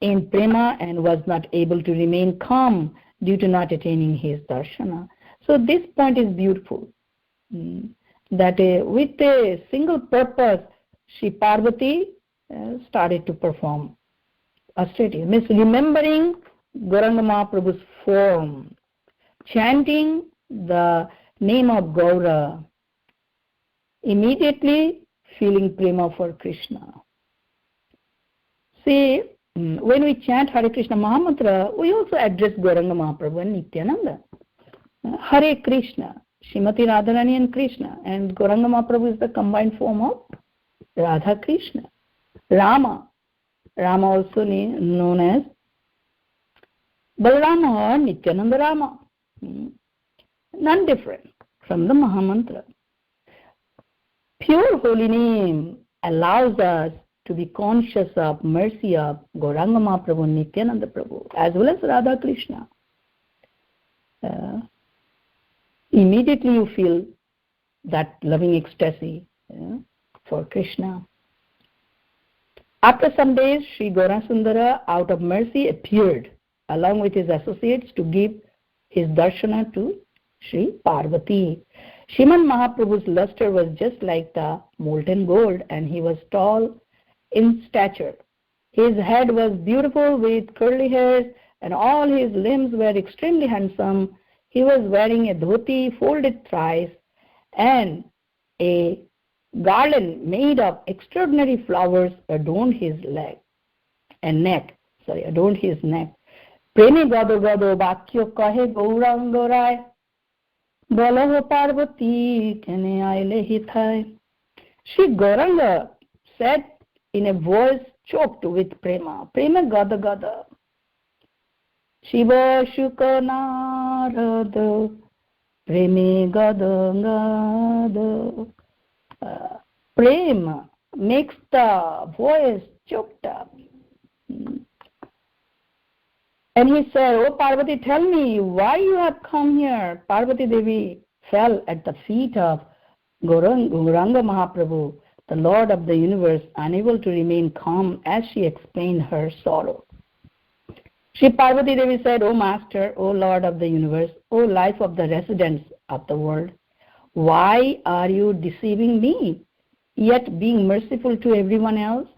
in prema and was not able to remain calm due to not attaining his darshana. So this point is beautiful. That with a single purpose, Shri Parvati started to perform austerities, means remembering Gauranga Mahaprabhu's form, chanting the name of Gaura, immediately feeling prema for Krishna. See, when we chant Hare Krishna Mahamantra, we also address Gauranga Mahaprabhu and Nityananda. Hare Krishna, Srimati Radharani and Krishna, and Gauranga Mahaprabhu is the combined form of Radha Krishna. Rama also known as Balarama or Nityananda Rama. None different from the Mahamantra. Pure holy name allows us to be conscious of mercy of Gauranga Mahaprabhu and Nityananda Prabhu, as well as Radha Krishna. Immediately you feel that loving ecstasy for Krishna. After some days, Sri Gaurasundara, out of mercy, appeared along with his associates to give his darshana to Sri Parvati. Sriman Mahaprabhu's luster was just like the molten gold, and he was tall in stature. His head was beautiful with curly hairs, and all his limbs were extremely handsome. He was wearing a dhoti folded thrice, and a garland made of extraordinary flowers adorned his neck. Preme gado gado vakyo kahe gauranga rai, balaho Parvati kene aile hithai. Shri Gauranga said in a voice choked with prema, Prema gada gada. Shiva Shuka Narada, Preme gada gada. Prema makes the voice choked up. And he said, Oh Parvati, tell me why you have come here. Parvati Devi fell at the feet of Gauranga Mahaprabhu, the Lord of the universe, unable to remain calm as she explained her sorrow. Shri Parvati Devi said, O Master, O Lord of the universe, O life of the residents of the world, why are you deceiving me, yet being merciful to everyone else?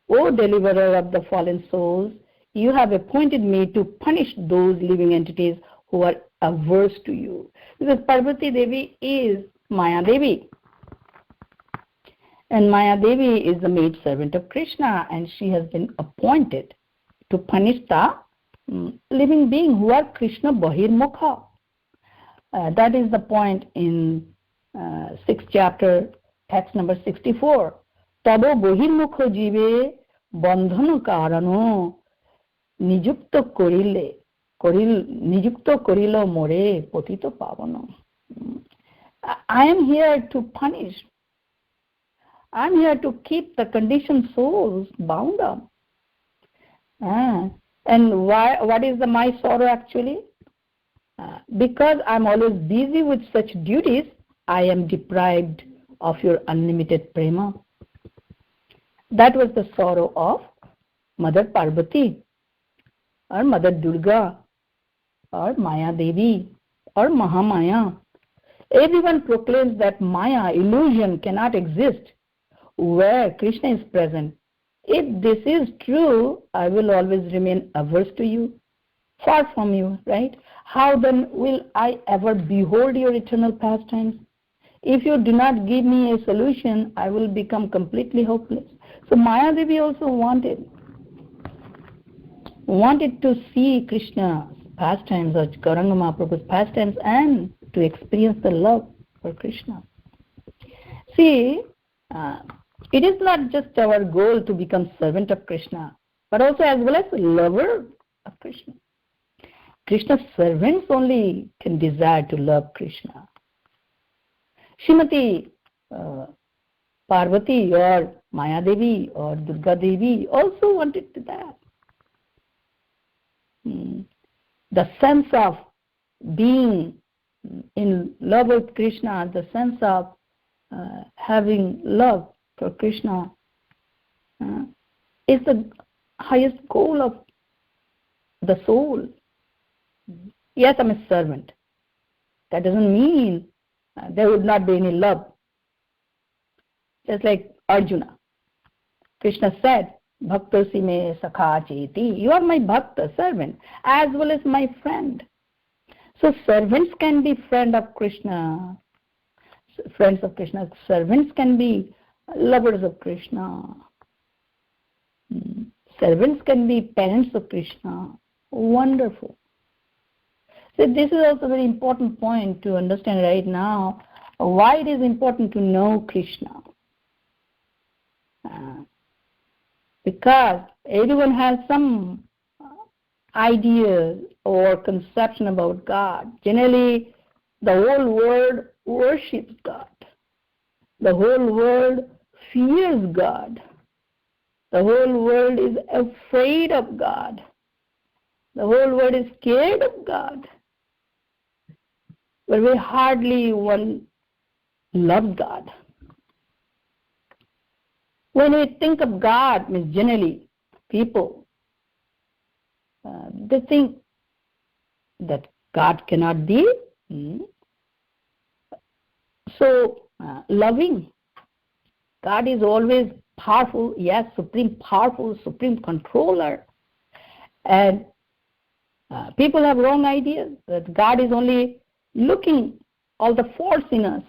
O deliverer of the fallen souls, you have appointed me to punish those living entities who are averse to you. Because Parvati Devi is Maya Devi. And Maya Devi is the maid servant of Krishna, and she has been appointed to punish the living beings who are Krishna Bahirmukha. That is the point in 6th chapter, text number 64. Tado Bahirmukha jive bandhana karano nijukta korilo more potito pavano. I am here to punish. I am here to keep the conditioned souls bound up. And why? What is my sorrow actually? Because I am always busy with such duties, I am deprived of your unlimited prema. That was the sorrow of Mother Parvati, or Mother Durga, or Maya Devi, or Mahamaya. Everyone proclaims that Maya, illusion, cannot exist where Krishna is present. If this is true, I will always remain averse to you, far from you, right? How then will I ever behold your eternal pastimes? If you do not give me a solution, I will become completely hopeless. So Maya Devi also wanted to see Krishna's pastimes, or Gauranga Mahaprabhu's pastimes, and to experience the love for Krishna. See, It is not just our goal to become servant of Krishna, but also as well as lover of Krishna. Krishna's servants only can desire to love Krishna. Srimati Parvati or Maya Devi or Durga Devi also wanted to that. The sense of being in love with Krishna, the sense of having love for Krishna is the highest goal of the soul. Yes, I'm a servant. That doesn't mean there would not be any love. Just like Arjuna. Krishna said, Bhaktosi me sakha cheti. You are my bhakta, servant, as well as my friend. So servants can be friends of Krishna. Servants can be lovers of Krishna. Servants can be parents of Krishna. Wonderful. So this is also a very important point to understand right now, why it is important to know Krishna. Because everyone has some idea or conception about God. Generally, the whole world worships God. The whole world fears God. The whole world is afraid of God. The whole world is scared of God. But we hardly one love God. When we think of God, means generally people, they think that God cannot be so loving. God is always powerful, yes, supreme powerful, supreme controller. And people have wrong ideas that God is only looking all the faults in us.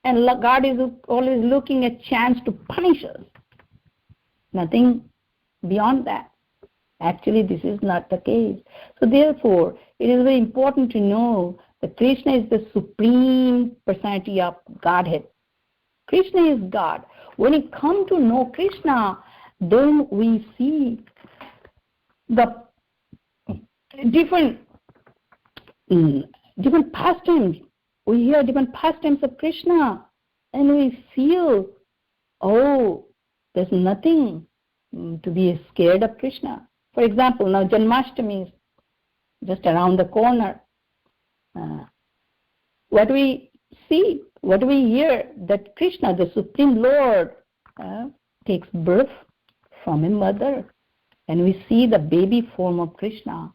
And God is always looking at chance to punish us. Nothing beyond that. Actually, this is not the case. So therefore, it is very important to know that Krishna is the supreme personality of Godhead. Krishna is God. When we come to know Krishna, then we see the different pastimes. We hear different pastimes of Krishna and we feel, oh, there's nothing to be scared of Krishna. For example, now Janmashtami is just around the corner. What we see, what we hear, that Krishna, the Supreme Lord, takes birth from a mother. And we see the baby form of Krishna.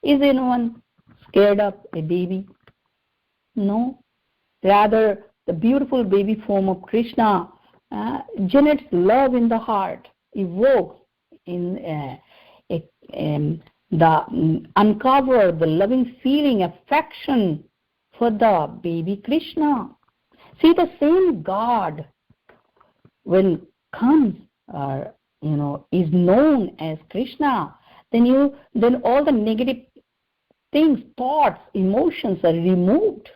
Is anyone scared of a baby? No. Rather, the beautiful baby form of Krishna generates love in the heart, evokes uncover the loving feeling, affection for the baby Krishna. See, the same God, when comes, is known as Krishna, then all the negative things, thoughts, emotions are removed.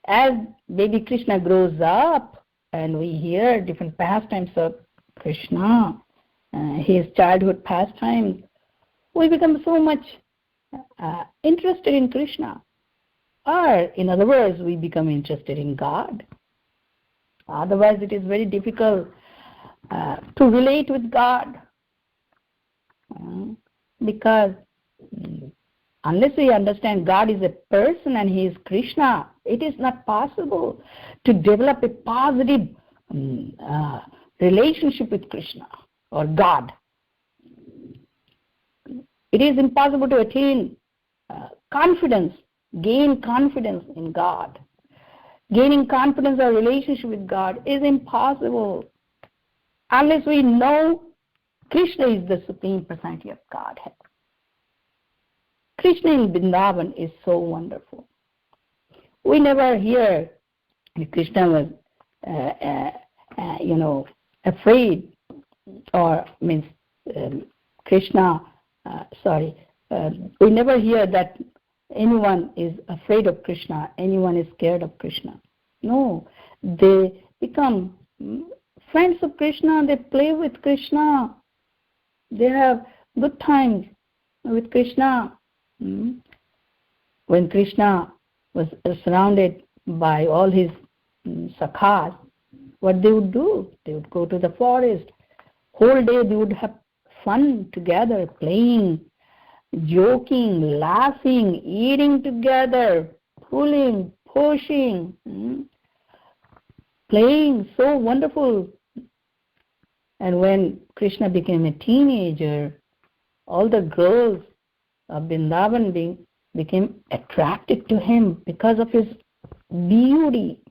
As baby Krishna grows up and we hear different pastimes of Krishna, his childhood pastimes, we become so much interested in Krishna. Or, in other words, we become interested in God. Otherwise, it is very difficult to relate with God. Because unless we understand God is a person and He is Krishna, it is not possible to develop a positive relationship with Krishna or God. It is impossible to attain confidence, gain confidence in God. Gaining confidence or relationship with God is impossible unless we know Krishna is the Supreme Personality of Godhead. Krishna in Vrindavan is so wonderful. We never hear Krishna was, afraid, or means Krishna. We never hear that anyone is afraid of Krishna, anyone is scared of Krishna. No, they become friends of Krishna. They play with Krishna. They have good times with Krishna. When Krishna was surrounded by all his sakhas, what they would do? They would go to the forest. Whole day they would have fun together, playing, joking, laughing, eating together, pulling, pushing, playing, so wonderful. And when Krishna became a teenager, all the girls of Vrindavan became attracted to him because of his beauty.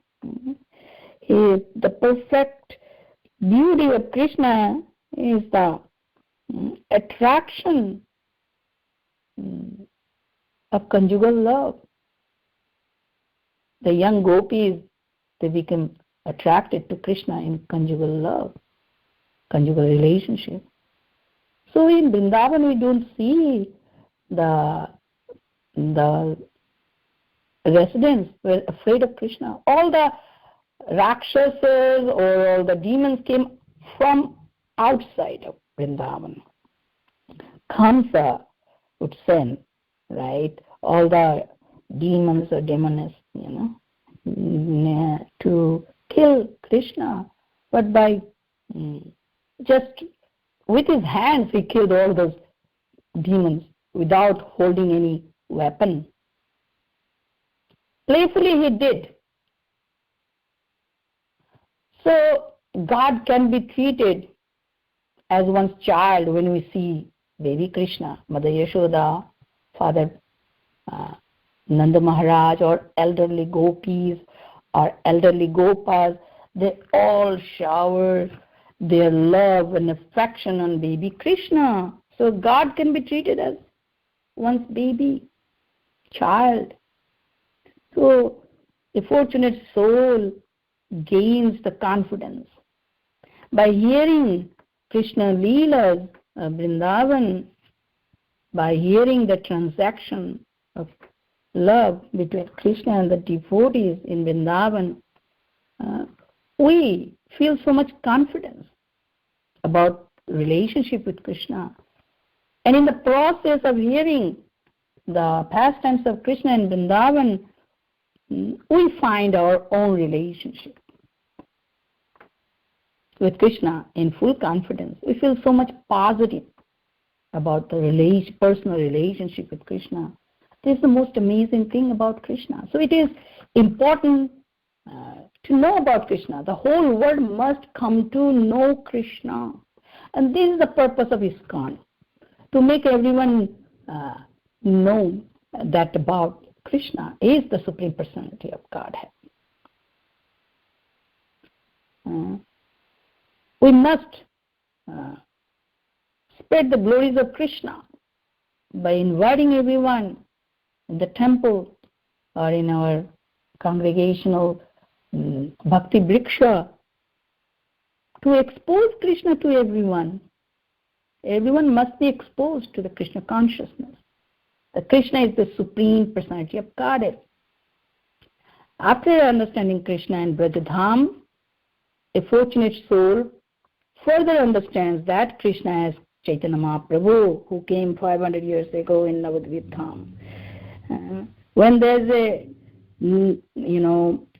The perfect beauty of Krishna is the attraction of conjugal love. The young gopis, they become attracted to Krishna in conjugal love, conjugal relationship. So in Vrindavan we don't see the residents were afraid of Krishna. All the Rakshasas or all the demons came from outside of Vrindavan. Kamsa would send, right, all the demons or demoness, to kill Krishna. But by just with his hands he killed all those demons without holding any weapon. Playfully he did. So God can be treated as one's child when we see baby Krishna, Mother Yashoda, Father Nanda Maharaj, or elderly gopis or elderly gopas. They all shower their love and affection on baby Krishna. So God can be treated as one's baby, child. So a fortunate soul gains the confidence by hearing Krishna Leelas of Vrindavan, by hearing the transaction of love between Krishna and the devotees in Vrindavan. We feel so much confidence about relationship with Krishna. And in the process of hearing the pastimes of Krishna in Vrindavan, we find our own relationship with Krishna in full confidence. We feel so much positive about the personal relationship with Krishna. This is the most amazing thing about Krishna. So it is important to know about Krishna. The whole world must come to know Krishna. And this is the purpose of ISKCON, to make everyone know that about Krishna is the Supreme Personality of Godhead. We must spread the glories of Krishna by inviting everyone in the temple or in our congregational Bhakti Vriksha to expose Krishna to everyone. Everyone must be exposed to the Krishna consciousness. That Krishna is the Supreme Personality of Godhead. After understanding Krishna and Dham, a fortunate soul further understands that Krishna is Chaitanya Mahaprabhu, who came 500 years ago in Navadvipa. When there's a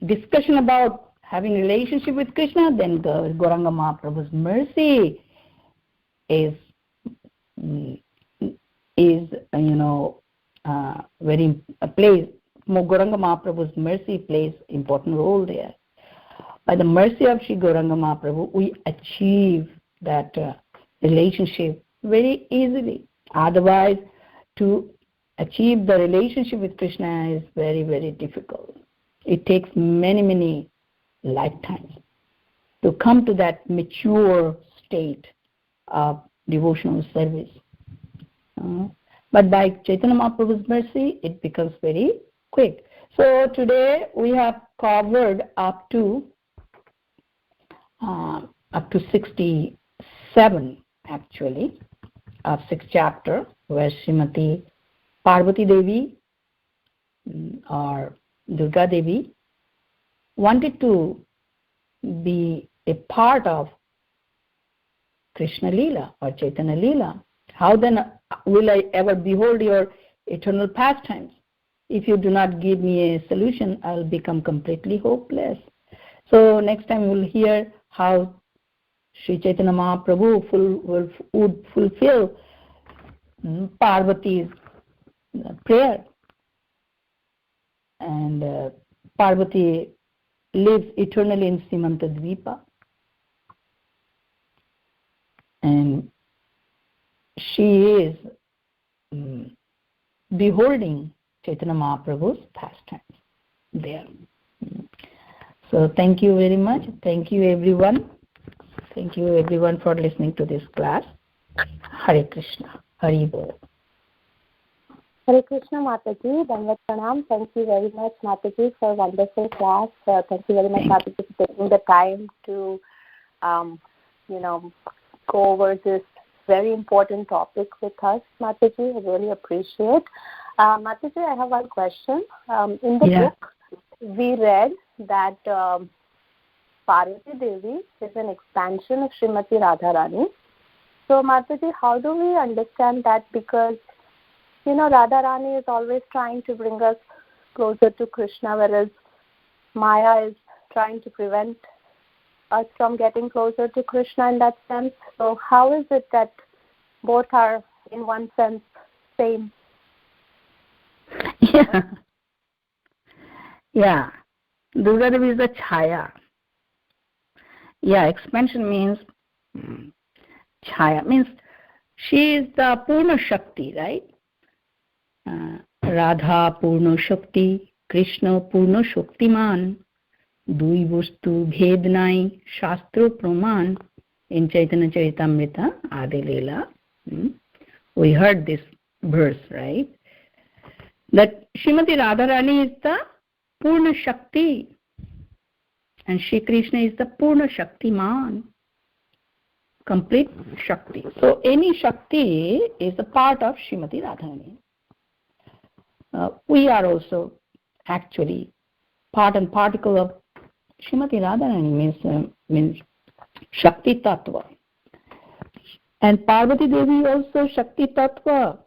discussion about having relationship with Krishna, then Gauranga Mahaprabhu's mercy is Gauranga Mahaprabhu's mercy plays important role there. By the mercy of Sri Gauranga Mahaprabhu, we achieve that relationship very easily. Otherwise, to achieve the relationship with Krishna is very, very difficult. It takes many, many lifetimes to come to that mature state of devotional service. But by Chaitanya Mahaprabhu's mercy, it becomes very quick. So today we have covered up to 67 actually of 6th chapter, where Srimati Parvati Devi or Durga Devi wanted to be a part of Krishna Leela or Chaitanya Leela? How then will I ever behold your eternal pastimes? If you do not give me a solution, I'll become completely hopeless. So next time we'll hear how Sri Chaitanya Mahaprabhu would fulfill Parvati's prayer. And Parvati lives eternally in Navadvipa. And she is beholding Chaitanya Mahaprabhu's pastimes there. So thank you very much. Thank you everyone. Thank you everyone for listening to this class. Hare Krishna. Hari Bol. Hare Krishna, Mataji. Dandavat Pranam. Thank you very much, Mataji, for a wonderful class. Thank you very much, Mataji, for taking the time to, go over this very important topic with us, Mataji. I really appreciate. Mataji, I have one question. In the book, we read that Parvati Devi is an expansion of Srimati Radharani. So, Mataji, how do we understand that? Because, Radharani is always trying to bring us closer to Krishna, whereas Maya is trying to prevent us from getting closer to Krishna in that sense. So, how is it that both are, in one sense, same? Yeah. Durga Devi is a chaya. Yeah, expansion means chaya. Means she is the Purna Shakti, right? Radha Purna Shakti, Krishna Purna Shaktiman, Dui Vastu Bhed Nai, Shastro Praman, in Chaitanya Charitamrita, Adi Leela. We heard this verse, right? That Srimati Radharani is the Purna Shakti and Shri Krishna is the Purna Shaktiman, complete Shakti. So any Shakti is a part of Srimati Radharani. We are also actually part and particle of Srimati Radharani, means Shakti Tattva. And Parvati Devi also Shakti Tattva.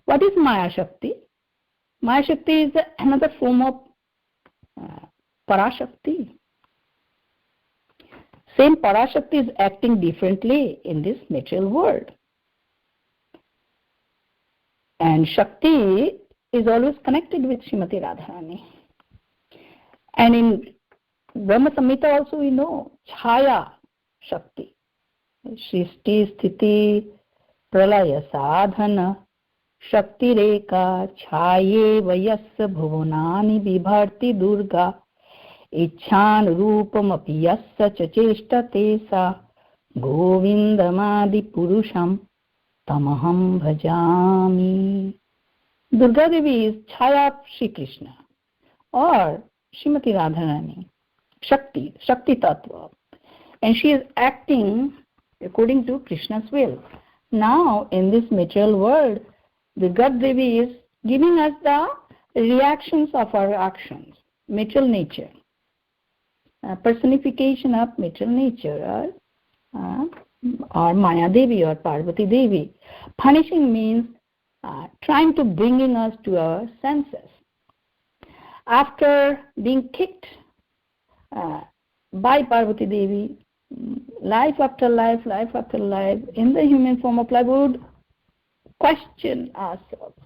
What is Maya Shakti? Maya Shakti is another form of Parashakti. Same Parashakti is acting differently in this material world. And Shakti is always connected with Srimati Radharani. And in Brahma Samhita also we know Chhaya Shakti. Shristi Sthiti Pralaya Sadhana Shakti Reka Chhaye Vayasya Bhuvanani Vibharti Durga Icchan Rupam Api Yasya Chacheshta Tesa Govindamadi Purusham Tamaham Bhajami. Durga Devi is Chhaya of Shri Krishna or Srimati Radharani, Shakti Tattva. And she is acting according to Krishna's will. Now, in this material world, Durga Devi is giving us the reactions of our actions, material nature, personification of material nature, or Maya Devi or Parvati Devi. Punishing means trying to bringing us to our senses. After being kicked by Parvati Devi, life after life, in the human form of life, we would question ourselves.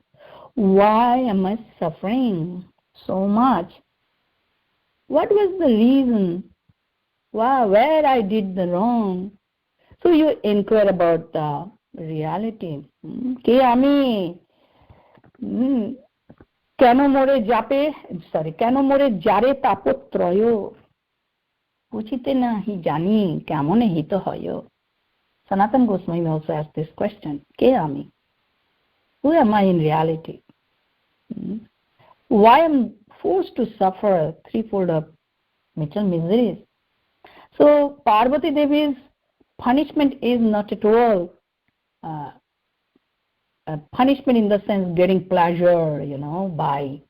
Why am I suffering so much? What was the reason? Where I did the wrong? So you inquire about the reality. Ke ami keno more jare tapotroyo puchite nahi jani kemone hito hoyo. Sanatana Goswami also asked this question. Ke ami? Who am I in reality? Why am I forced to suffer threefold of material miseries? So Parvati Devi's punishment is not at all punishment in the sense getting pleasure, by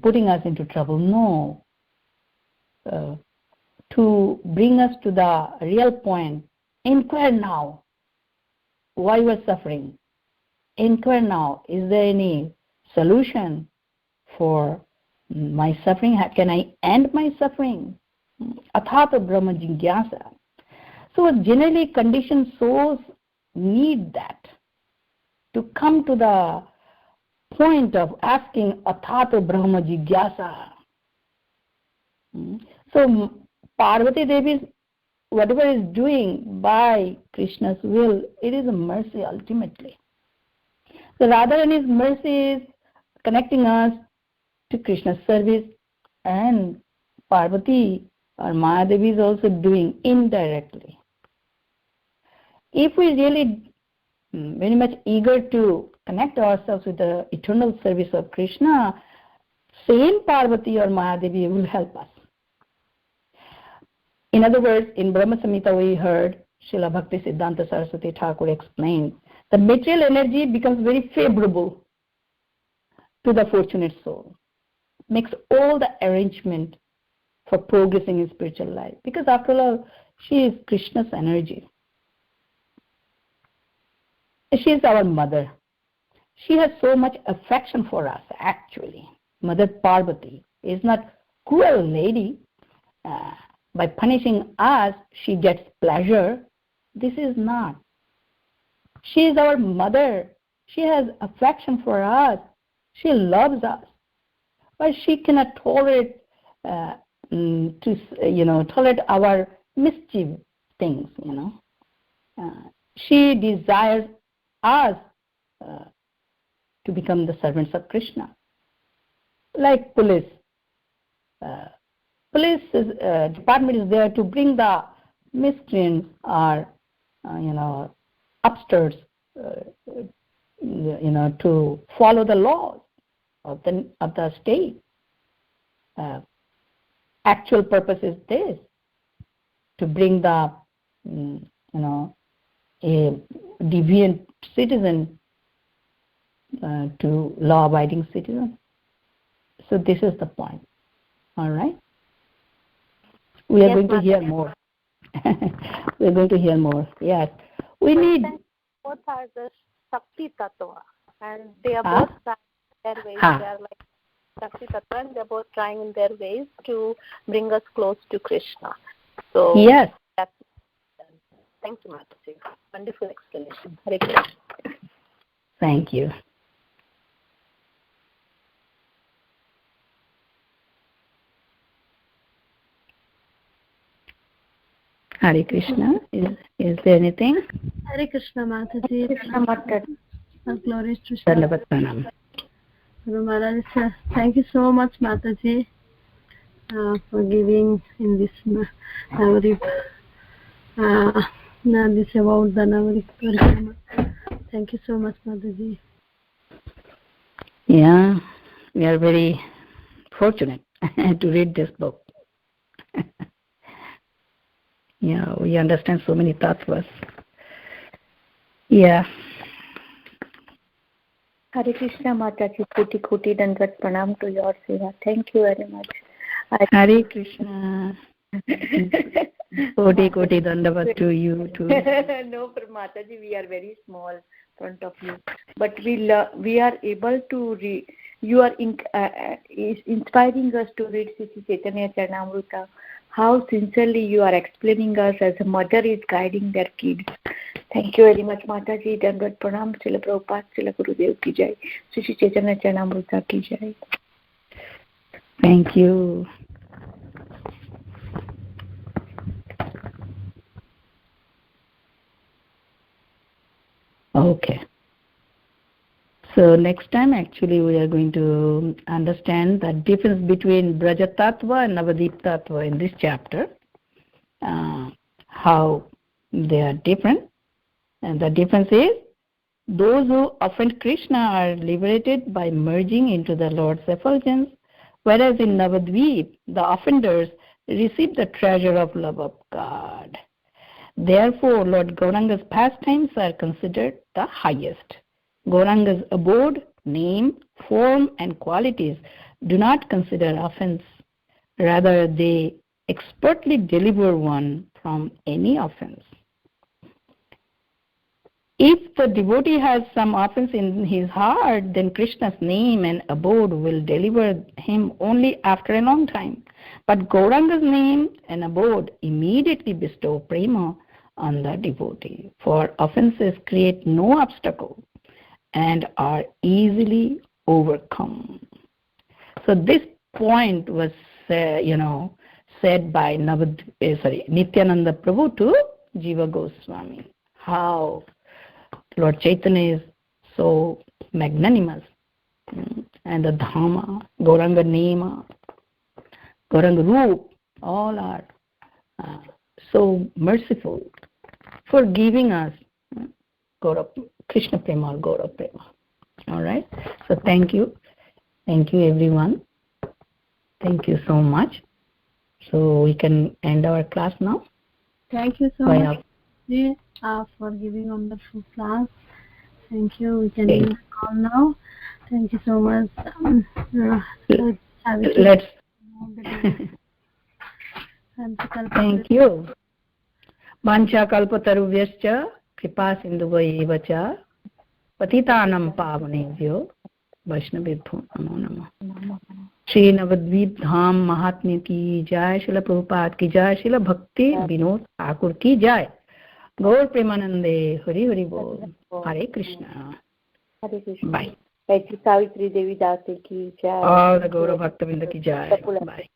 putting us into trouble. No. To to bring us to the real point. Inquire now why you are suffering. Inquire now, is there any solution for my suffering? Can I end my suffering? Athata Brahma Jigyasa. So generally conditioned souls need that, to come to the point of asking Athata Brahma Jigyasa. So Parvati Devi, whatever is doing by Krishna's will, it is a mercy ultimately. So Radharani's mercy is connecting us to Krishna's service, and Parvati or Mahadevi is also doing indirectly. If we really very much eager to connect ourselves with the eternal service of Krishna, same Parvati or Mahadevi will help us. In other words, in Brahma Samhita we heard Srila Bhakti Siddhanta Saraswati Thakur explained, the material energy becomes very favorable to the fortunate soul, makes all the arrangement for progressing in spiritual life, because after all, she is Krishna's energy. She is our mother. She has so much affection for us, actually. Mother Parvati is not cruel lady. By punishing us, she gets pleasure. This is not. She is our mother. She has affection for us. She loves us. But she cannot tolerate tolerate our mischief things, She desires us to become the servants of Krishna. Like police. Police department is there to bring the miscreants or, upstarts, to follow the laws of the state. Actual purpose is this, to bring the, a deviant citizen to law-abiding citizen. So this is the point. All right? We are going to hear more. We are going to hear more. Yes. We need... Both are the Shakti Tattva, and they are both trying in their ways. They are like Shakti Tattva, and they are both trying in their ways to bring us close to Krishna. So yes. Thank you, Mataji. Wonderful explanation. Hare Krishna. Thank you. Hare Krishna. Is there anything? Hare Krishna, Mataji. Krishna Mataji. Glories to Shri. Maharaj, thank you so much, Mataji, for giving in this Navadvipa, this about the Navadvipa. Thank you so much, Mataji. Yeah, we are very fortunate to read this book. Yeah, we understand so many tattvas. Yeah. Hare Krishna, Mataji. Koti dandat pranam to your seva. Thank you very much. Hare Krishna. Koti dandavat to you too. No, Mataji, we are very small in front of you, but we are able to read. You are inspiring us to read Sri Chaitanya Charanamrita. How sincerely you are explaining us as a mother is guiding their kids. Thank you very much, Mataji. Dandavat pranam. Srila Prabhupada, Srila Gurudev ki jai. Sri Chaitanya Charanamrita ki jai. Thank you. Okay. So next time actually we are going to understand the difference between Braja Tattva and Navadvipa Tattva in this chapter. How they are different. And the difference is, those who offend Krishna are liberated by merging into the Lord's effulgence, whereas in Navadvipa, the offenders receive the treasure of love of God. Therefore, Lord Gauranga's pastimes are considered the highest. Gauranga's abode, name, form and qualities do not consider offense. Rather, they expertly deliver one from any offense. If the devotee has some offense in his heart, then Krishna's name and abode will deliver him only after a long time. But Gauranga's name and abode immediately bestow prema on the devotee, for offenses create no obstacle and are easily overcome. So this point was, said by Nityananda Prabhu to Jiva Goswami. How Lord Chaitanya is so magnanimous, and the Dhamma, Gauranga Nema, Gauranga Roop, all are so merciful for giving us Krishna Prema or Gaura Prema. All right. So thank you everyone. Thank you so much. So we can end our class now. Thank you so much for giving wonderful class. Thank you. We can end the call now. Thank you so much. Let's. Thank you. Vancha kalpatarubhyascha kripa sindhuvaiva cha patitanam pavanebhyo vaishnavebhyo namo namah. Shri Nabadwip धाम महात्म्य की जय, श्रील प्रभुपाद की जय, श्रील भक्ति विनोद ठाकुर की जय, गौर प्रेमानंदे, हरि हरि बोल, हरे Krishna, bye. Savitri Devi दासी की जय, और गौर भक्तवृंद की जय, बाय।